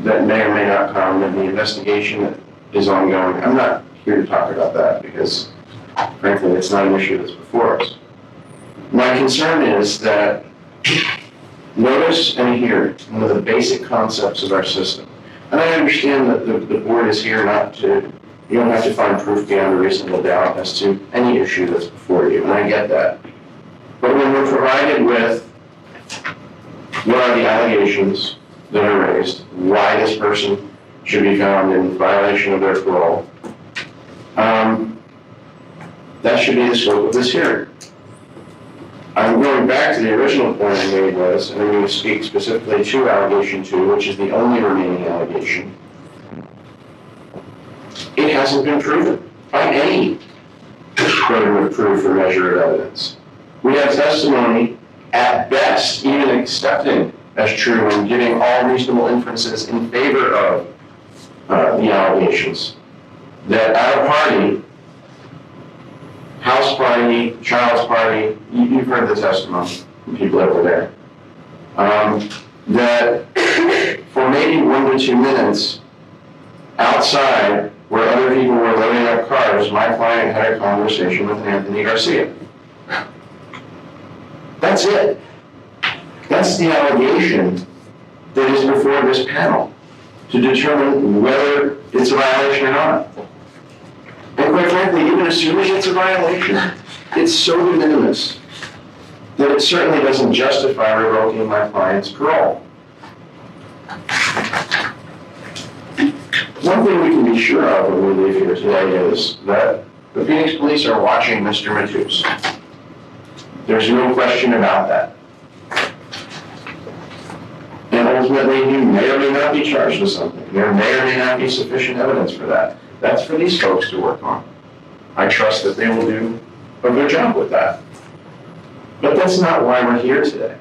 that may or may not come and the investigation that is ongoing. I'm not here to talk about that because, frankly, it's not an issue that's before us. My concern is that notice and hearing, one of the basic concepts of our system. And I understand that the board is here not to, you don't have to find proof beyond a reasonable doubt as to any issue that's before you, and I get that. But when we're provided with what are the allegations that are raised, why this person should be found in violation of their parole, that should be the scope of this hearing. I'm going back to the original point I made was, and I'm going to speak specifically to allegation 2, which is the only remaining allegation. It hasn't been proven by any burden of proof or measure of evidence. We have testimony, at best, even accepting as true and giving all reasonable inferences in favor of the allegations, that at a party, house party, child's party, you've heard the testimony from people over there, that for maybe 1 to 2 minutes outside where other people were loading up cars, my client had a conversation with Anthony Garcia. That's it. That's the allegation that is before this panel to determine whether it's a violation or not. And quite frankly, even assuming it's a violation, it's so de minimis that it certainly doesn't justify revoking my client's parole. One thing we can be sure of when we leave here today is that the Phoenix police are watching Mr. Matus. There's no question about that. And ultimately, he may or may not be charged with something. There may or may not be sufficient evidence for that. That's for these folks to work on. I trust that they will do a good job with that. But that's not why we're here today.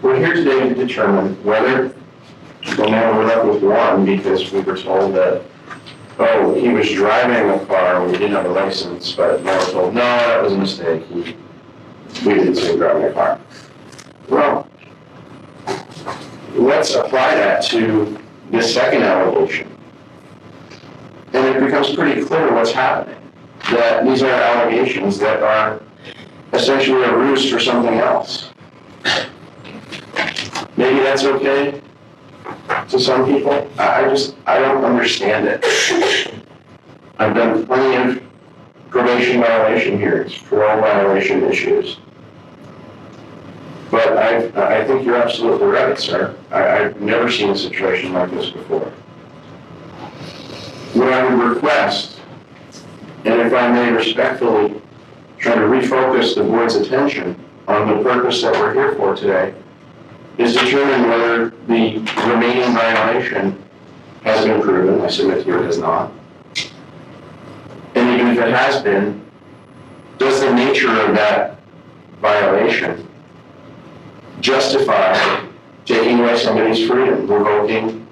We're here today to determine whether, well, now we're left with one because we were told that, oh, he was driving a car when he didn't have a license, but now we're told, no, that was a mistake. We didn't see him driving a car. Well, let's apply that to this second allegation. And it becomes pretty clear what's happening. That these are allegations that are essentially a ruse for something else. Maybe that's okay to some people. I don't understand it. I've done plenty of probation violation hearings, parole violation issues. But I think you're absolutely right, sir. I've never seen a situation like this before. What I would request, and if I may respectfully try to refocus the board's attention on the purpose that we're here for today, is determine whether the remaining violation has been proven. I submit here it has not. And even if it has been, does the nature of that violation justify taking away somebody's freedom, revoking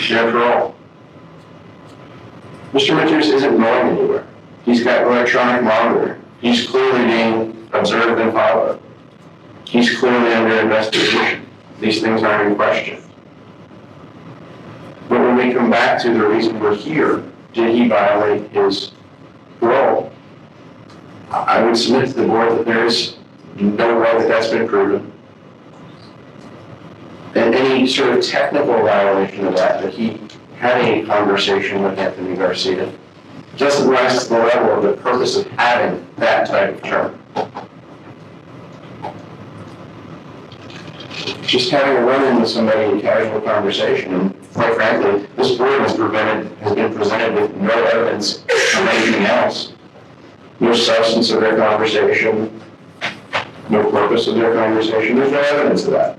their parole? Mr. Matus isn't going anywhere. He's got electronic monitoring. He's clearly being observed and followed. He's clearly under investigation. These things aren't in question. But when we come back to the reason we're here, did he violate his parole? I would submit to the board that there is no way that that's been proven. And any sort of technical violation of that he had a conversation with Anthony Garcia, doesn't rise to the level of the purpose of having that type of term. Just having a run-in with somebody in casual conversation, and quite frankly, this board has been presented with no evidence of anything else. No substance of their conversation, no purpose of their conversation, there's no evidence of that.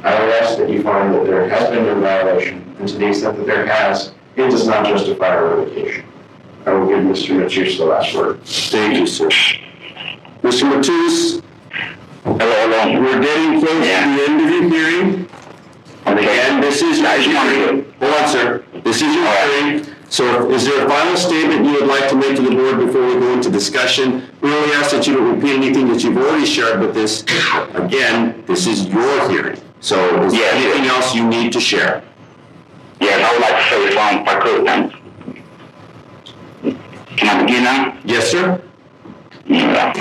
I would ask that you find that there has been no violation, and to the extent that there has, it does not justify revocation. I will give Mr. Matus the last word.
Thank you, sir. Mr. Matus?
Hello.
We're getting close to the end of your hearing. Again, this is your hearing. Hold on, sir. This is your hearing. So is there a final statement you would like to make to the board before we go into discussion? We only ask that you don't repeat anything that you've already shared with this. Again, this is your hearing. So is there anything else you need to share?
Yes, I would like to say something if I could. Can I begin now?
Yes, sir.
Yeah.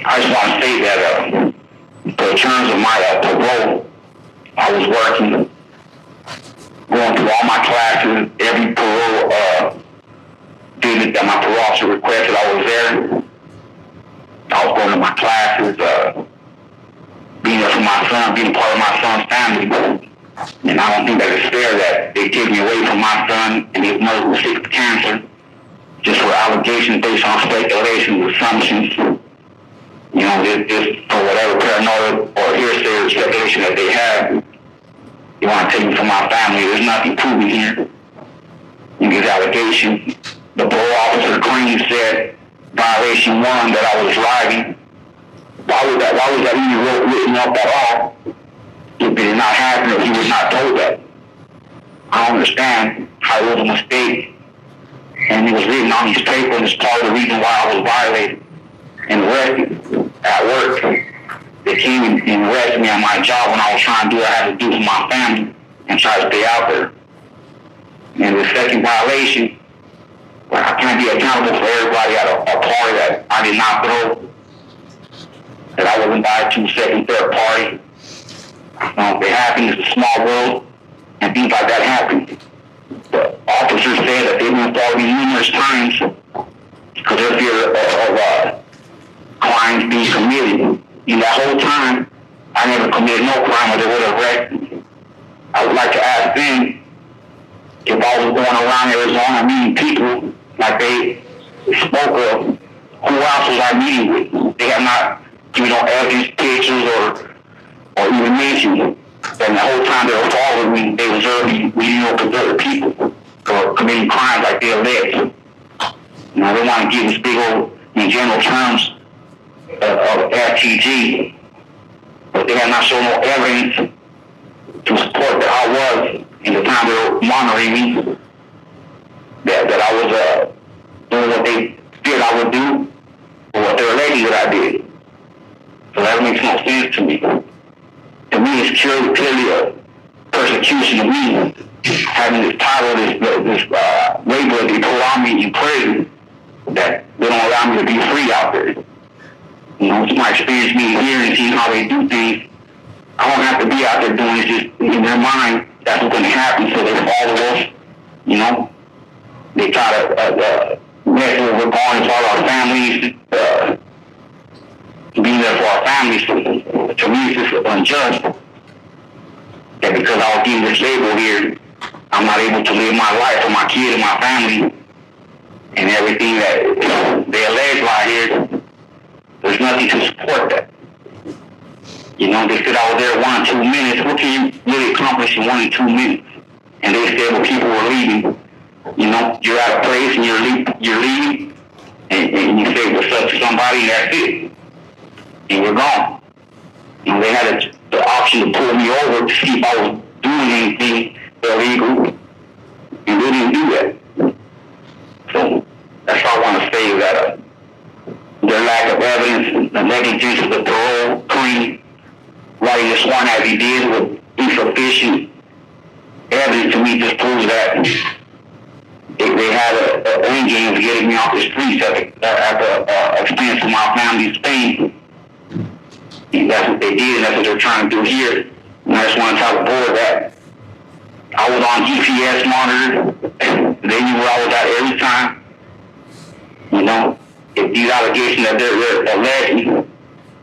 I just want to say that in terms of my parole, I was working, going through all my classes, every parole visit that my parole officer requested, I was there. I was going to my classes, being there for my son, being a part of my son's family. And I don't think that it's fair that they take me away from my son and his mother who's sick with cancer, just for allegations based on speculations, assumptions. You know, just for whatever paranoia or hearsay or speculation that they have, you want to take me from my family. There's nothing proven here in these allegations. The parole officer Green said, violation 1, that I was driving. Why was that even written up at all? If it did not happen or he was not told that. I don't understand how it was a mistake. And it was written on these papers, and it's part of the reason why I was violated and arrested at work. They came and arrested me on my job when I was trying to do what I had to do for my family and try to stay out there. And the second violation, I can't be accountable for everybody at a party that I did not throw, that I was invited to second, third party. They happen, it's a small world, and things like that happen. The officers say that they've been following me numerous times because they're fear of crimes being committed. In that whole time, I never committed no crime or they would have arrested me. I would like to ask them if I was going around Arizona meeting people like they spoke of, who else was I meeting with? They have not given no evidence, pictures, or even mentioned. And the whole time they were following me, they observed me meeting up with other people for committing crimes like they alleged. You know, they want to give this big old, in general terms, of FTG, but they have not shown no evidence to support that I was, in the time they were monitoring me, that I was doing what they feared I would do, or what they were alleging that I did. So that makes no sense to me. To me, it's clearly a persecution of me, having this title, this label that they put on me in prison, that they don't allow me to be free out there. You know, it's my experience being here and seeing how they do things. I don't have to be out there doing it, just in their mind, that's what's going to happen, so they follow us, you know. They try to mess with what we're going for our families, being there for our families. To me, it's just unjust that because I was getting this label here, I'm not able to live my life for my kids and my family and everything that they allege right here. There's nothing to support that. You know, they said I was there 1 or 2 minutes. What can you really accomplish in 1 or 2 minutes? And they said when people were leaving, you know, you're at a place and you're leaving, and you say what's up to somebody, and that's it. And you're gone. You know, they had the option to pull me over to see if I was doing anything illegal, and they didn't do that. So that's all I want to say, is that their lack of evidence negligence of the parole claim, writing the sworn as he did with insufficient evidence to me just proves that they had an end game of getting me off the streets at the expense of my family's pain. And that's what they did, and that's what they're trying to do here. And I just want to tell the board that I was on GPS monitor. They knew where I was at every time. You know, if these allegations that they're alleging,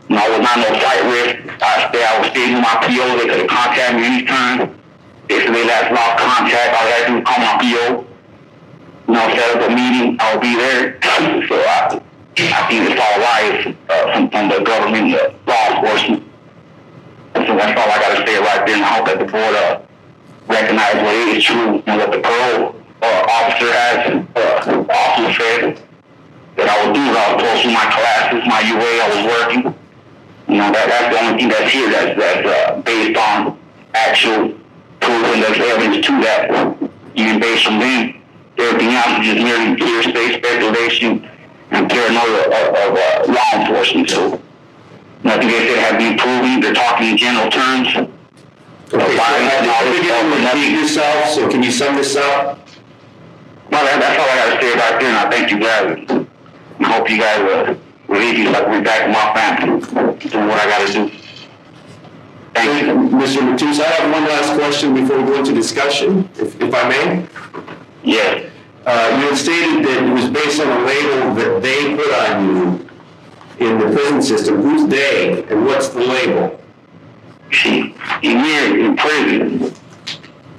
I was not no flight risk. I was staying with my PO. They could have contacted me anytime. They said they lost contact. All I had to do was call my PO. Set up a meeting. I'll be there. So I think it's all lies from the government, law enforcement. So that's all I got to say right there. And I hope that the board recognize what is true and what the parole officer has also said that I would do. I was supposed to do my classes, my UA. I was working. That's the only thing that's here that's based on actual proof, and there's evidence to that. Even based from them, everything else is just merely hearsay, speculation, and paranoia of law enforcement. So nothing they said has been proven. They're talking in general terms.
Okay, so can you sum this up?
Well, that's all I got to say right there, and I thank you guys. I hope you guys relieve you so I can be back with my family, doing what I got to do. Thank you.
Mr. Matus, I have one last question before we go into discussion, if I may.
Yes.
You had stated that it was based on a label that they put on you in the prison system. Who's they, and what's the label?
See, here in prison,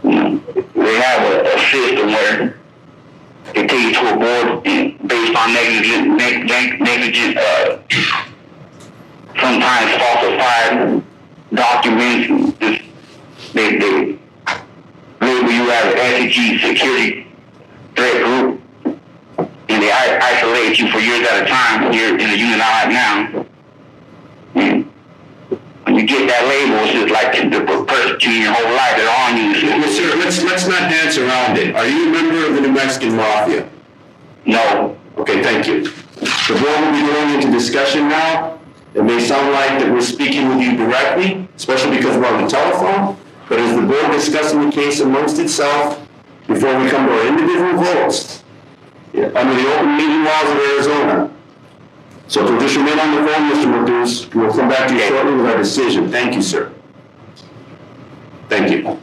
they have a system where they take you to a board and based on negligent, sometimes falsified documents. They label you as an SEG security threat group, and they isolate you for years at a time here in the unit I'm at now. And when you get that label, it's just like the persecuting your whole life. They're on you.
Yes, sir, let's not dance around it. Are you a member of the New Mexican Mafia?
No.
Okay, thank you. The board will be going into discussion now. It may sound like that we're speaking with you directly, especially because we're on the telephone, but as the board discussing the case amongst itself, before we come to our individual votes, under the open meeting laws of Arizona. So if you'll just remain on the phone, Mr. Matus, we'll come back to you shortly with our decision. Thank you, sir. Thank you.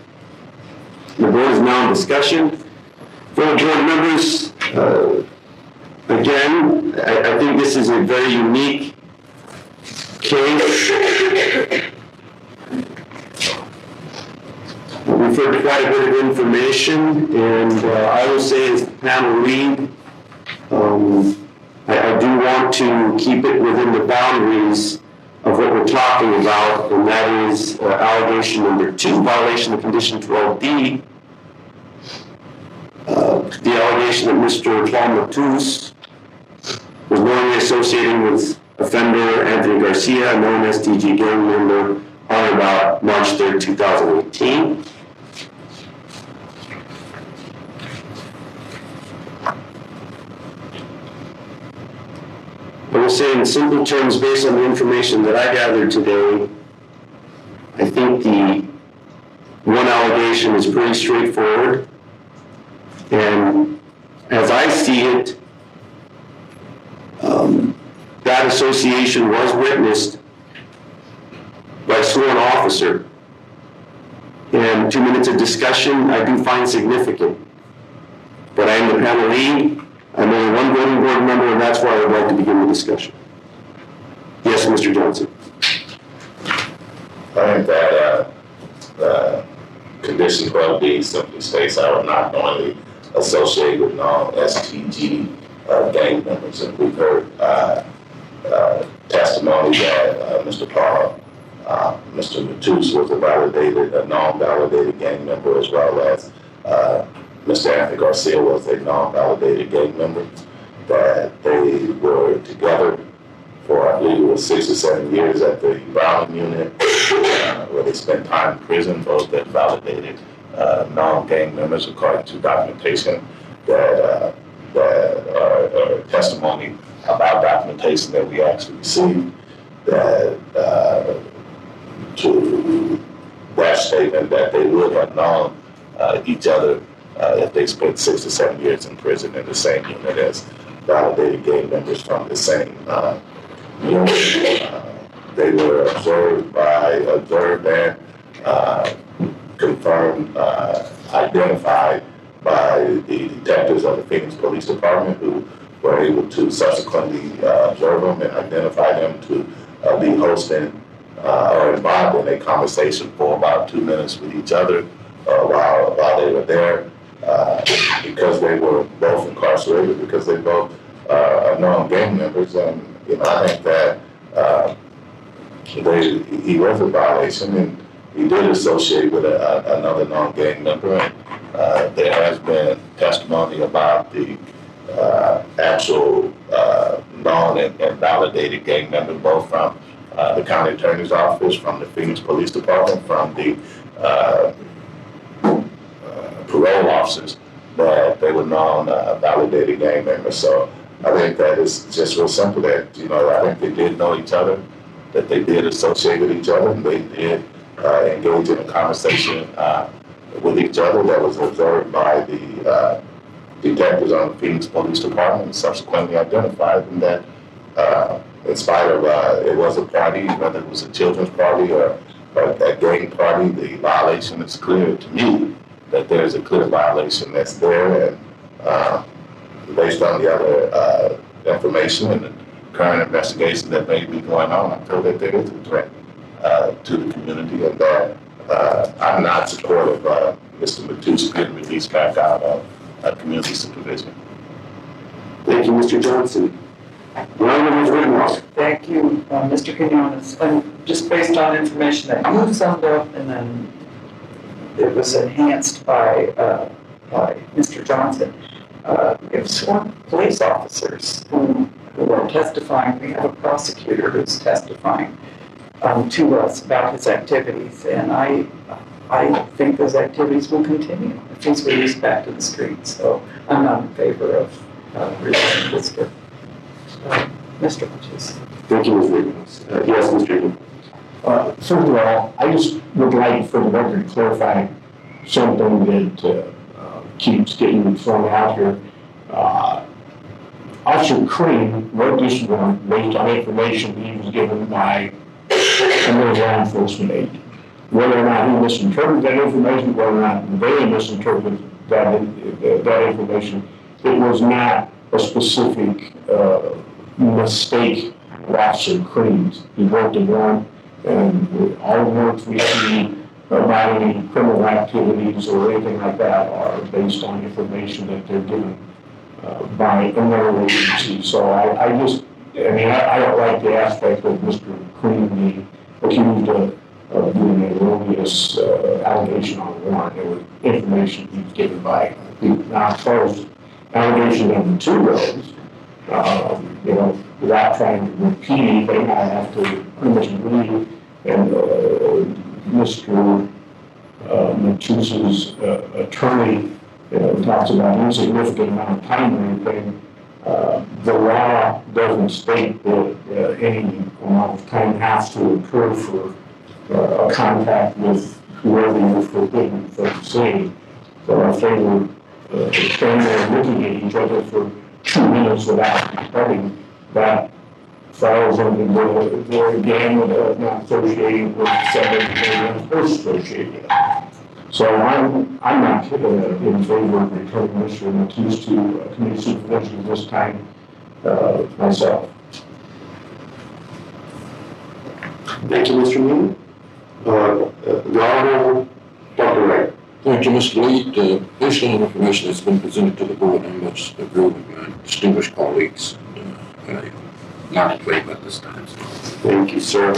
The board is now in discussion. Fellow board members, again, I think this is a very unique case. We've heard quite a bit of information, and I will say as the panel lead, I do want to keep it within the boundaries of what we're talking about, and that is allegation number 2, violation of condition 12D. The allegation that Mr. Matus was knowingly associating with offender Anthony Garcia, known as TG gang member, on about March 3rd, 2018. I will say in simple terms, based on the information that I gathered today, I think the one allegation is pretty straightforward. And as I see it, that association was witnessed by a sworn officer. And 2 minutes of discussion I do find significant. But I am the panel lead. I'm only one voting board member, and that's why I would like to begin the discussion. Yes, Mr. Johnson.
I think that condition 12D simply states I will not knowingly associate with non-STG gang members. And we've heard testimony that Mr. Parole, Mr. Matus was a non-validated gang member, as well as Mr. Anthony Garcia was a non-validated gang member, that they were together for, I believe it was 6 or 7 years at the Browning unit, where they spent time in prison, both that validated non-gang members according to documentation that testimony about documentation that we actually received. that to that statement that they would have known each other if they spent 6 to 7 years in prison in the same unit as validated gang members from the same unit. They were observed and confirmed, identified by the detectives of the Phoenix Police Department, who were able to subsequently observe them and identify them to be hosting or involved in a conversation for about 2 minutes with each other while they were there, because they were both incarcerated, because they both are known gang members. And I think that he was a violation, and he did associate with another known gang member. And there has been testimony about the actual known and validated gang member, both from the county attorney's office, from the Phoenix Police Department, from the parole officers, that they were known validated gang members. So I think that it's just real simple that, I think they did know each other, that they did associate with each other, and they did engage in a conversation with each other that was observed by the detectives on the Phoenix Police Department and subsequently identified, and that in spite of it was a party, whether it was a children's party or a gang party, the violation is clear to me that there's a clear violation that's there, and based on the other information and the current investigation that may be going on, I feel that there is a threat to the community, and that I'm not supportive of Mr. Matus getting released back out of community supervision.
Thank you, Mr. Johnson.
Thank you, Mr. Quinones. And just based on information that you summed up, and then it was enhanced by Mr. Johnson. We have sworn police officers who are testifying. We have a prosecutor who's testifying to us about his activities, and I think those activities will continue if he's released back to the streets. So I'm not in favor of releasing this to Mr. Matus.
Thank you, Ms. Wiggins. Yes, Mr. Higgins.
First of all, I just would like for the record to clarify something that keeps getting thrown out here. Officer Cream wrote this warrant based on information he was given by another law enforcement agent. Whether or not he misinterpreted that information, whether or not they misinterpreted that information, it was not a specific mistake of Officer Cream's. He wrote the warrant, and all the warrants we see about any criminal activities or anything like that are based on information that they're given by another agency. So I don't like the aspect of Mr. Cream being accused of doing an erroneous allegation on the warrant. There was information he was given by people. Now, as far as allegation number 2 goes, without trying to repeat anything, I have to pretty much agree. And Mr. Matus's attorney talks about insignificant amount of time or anything. The law doesn't state that any amount of time has to occur for a contact with whoever you're forbidden from seeing. So if they were standing there looking at each other for 2 minutes without departing, that falls under the gamut of not associating with somebody they're not supposed to associate with. So I'm not in favor of returning Mr. Matus to community supervision this time myself.
Thank you, Mr. Newman. The Honorable Dr. Wright.
Thank you, Mr. Lead. Based on the information that's been presented to the board, I much agree with my distinguished colleagues. Not in favor at this time. So.
Thank you, sir.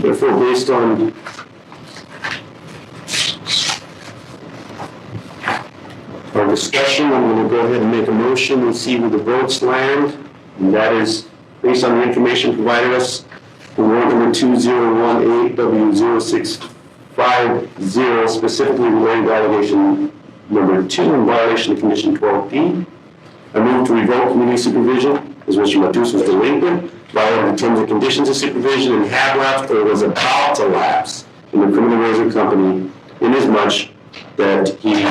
Therefore, based on our discussion, I'm going to go ahead and make a motion and see where the votes land. And that is based on the information provided us for warrant number 2018W0650, specifically related to allegation number 2 in violation of condition 12B. I move to revoke community supervision as Mr. Matus was delinquent, violated the terms and conditions of supervision, and had lapsed or was about to lapse in the criminal ways of company, inasmuch that he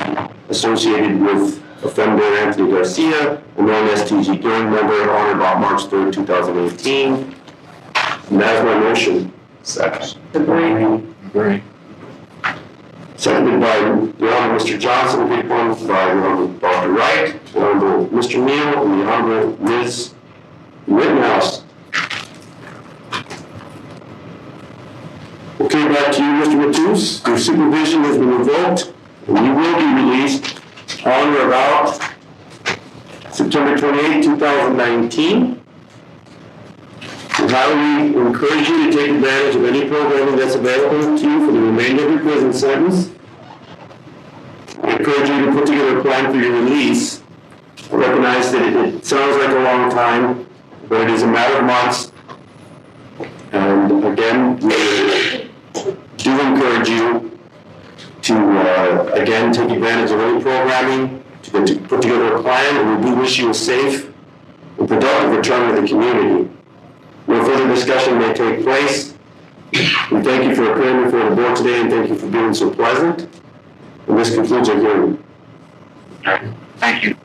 associated with offender Anthony Garcia, a non-STG gang member, on or about March 3rd, 2018. And that is my motion.
Second.
Agree.
Seconded by the Honorable Mr. Johnson, agreed upon by the Honorable Dr. Wright, the Honorable Mr. Neal, and the Honorable Ms. Rittenhouse. Okay, back to you, Mr. Matus. Your supervision has been revoked, and you will be released on or about September 28, 2019. We highly encourage you to take advantage of any programming that's available to you for the remainder of your prison sentence. I encourage you to put together a plan for your release. I recognize that it sounds like a long time, but it is a matter of months. And again, we do encourage you to, again, take advantage of any programming, to put together a plan, and we do wish you a safe and productive return to the community. No further discussion may take place. We thank you for appearing before the board today, and thank you for being so pleasant. And this concludes our hearing.
Thank you.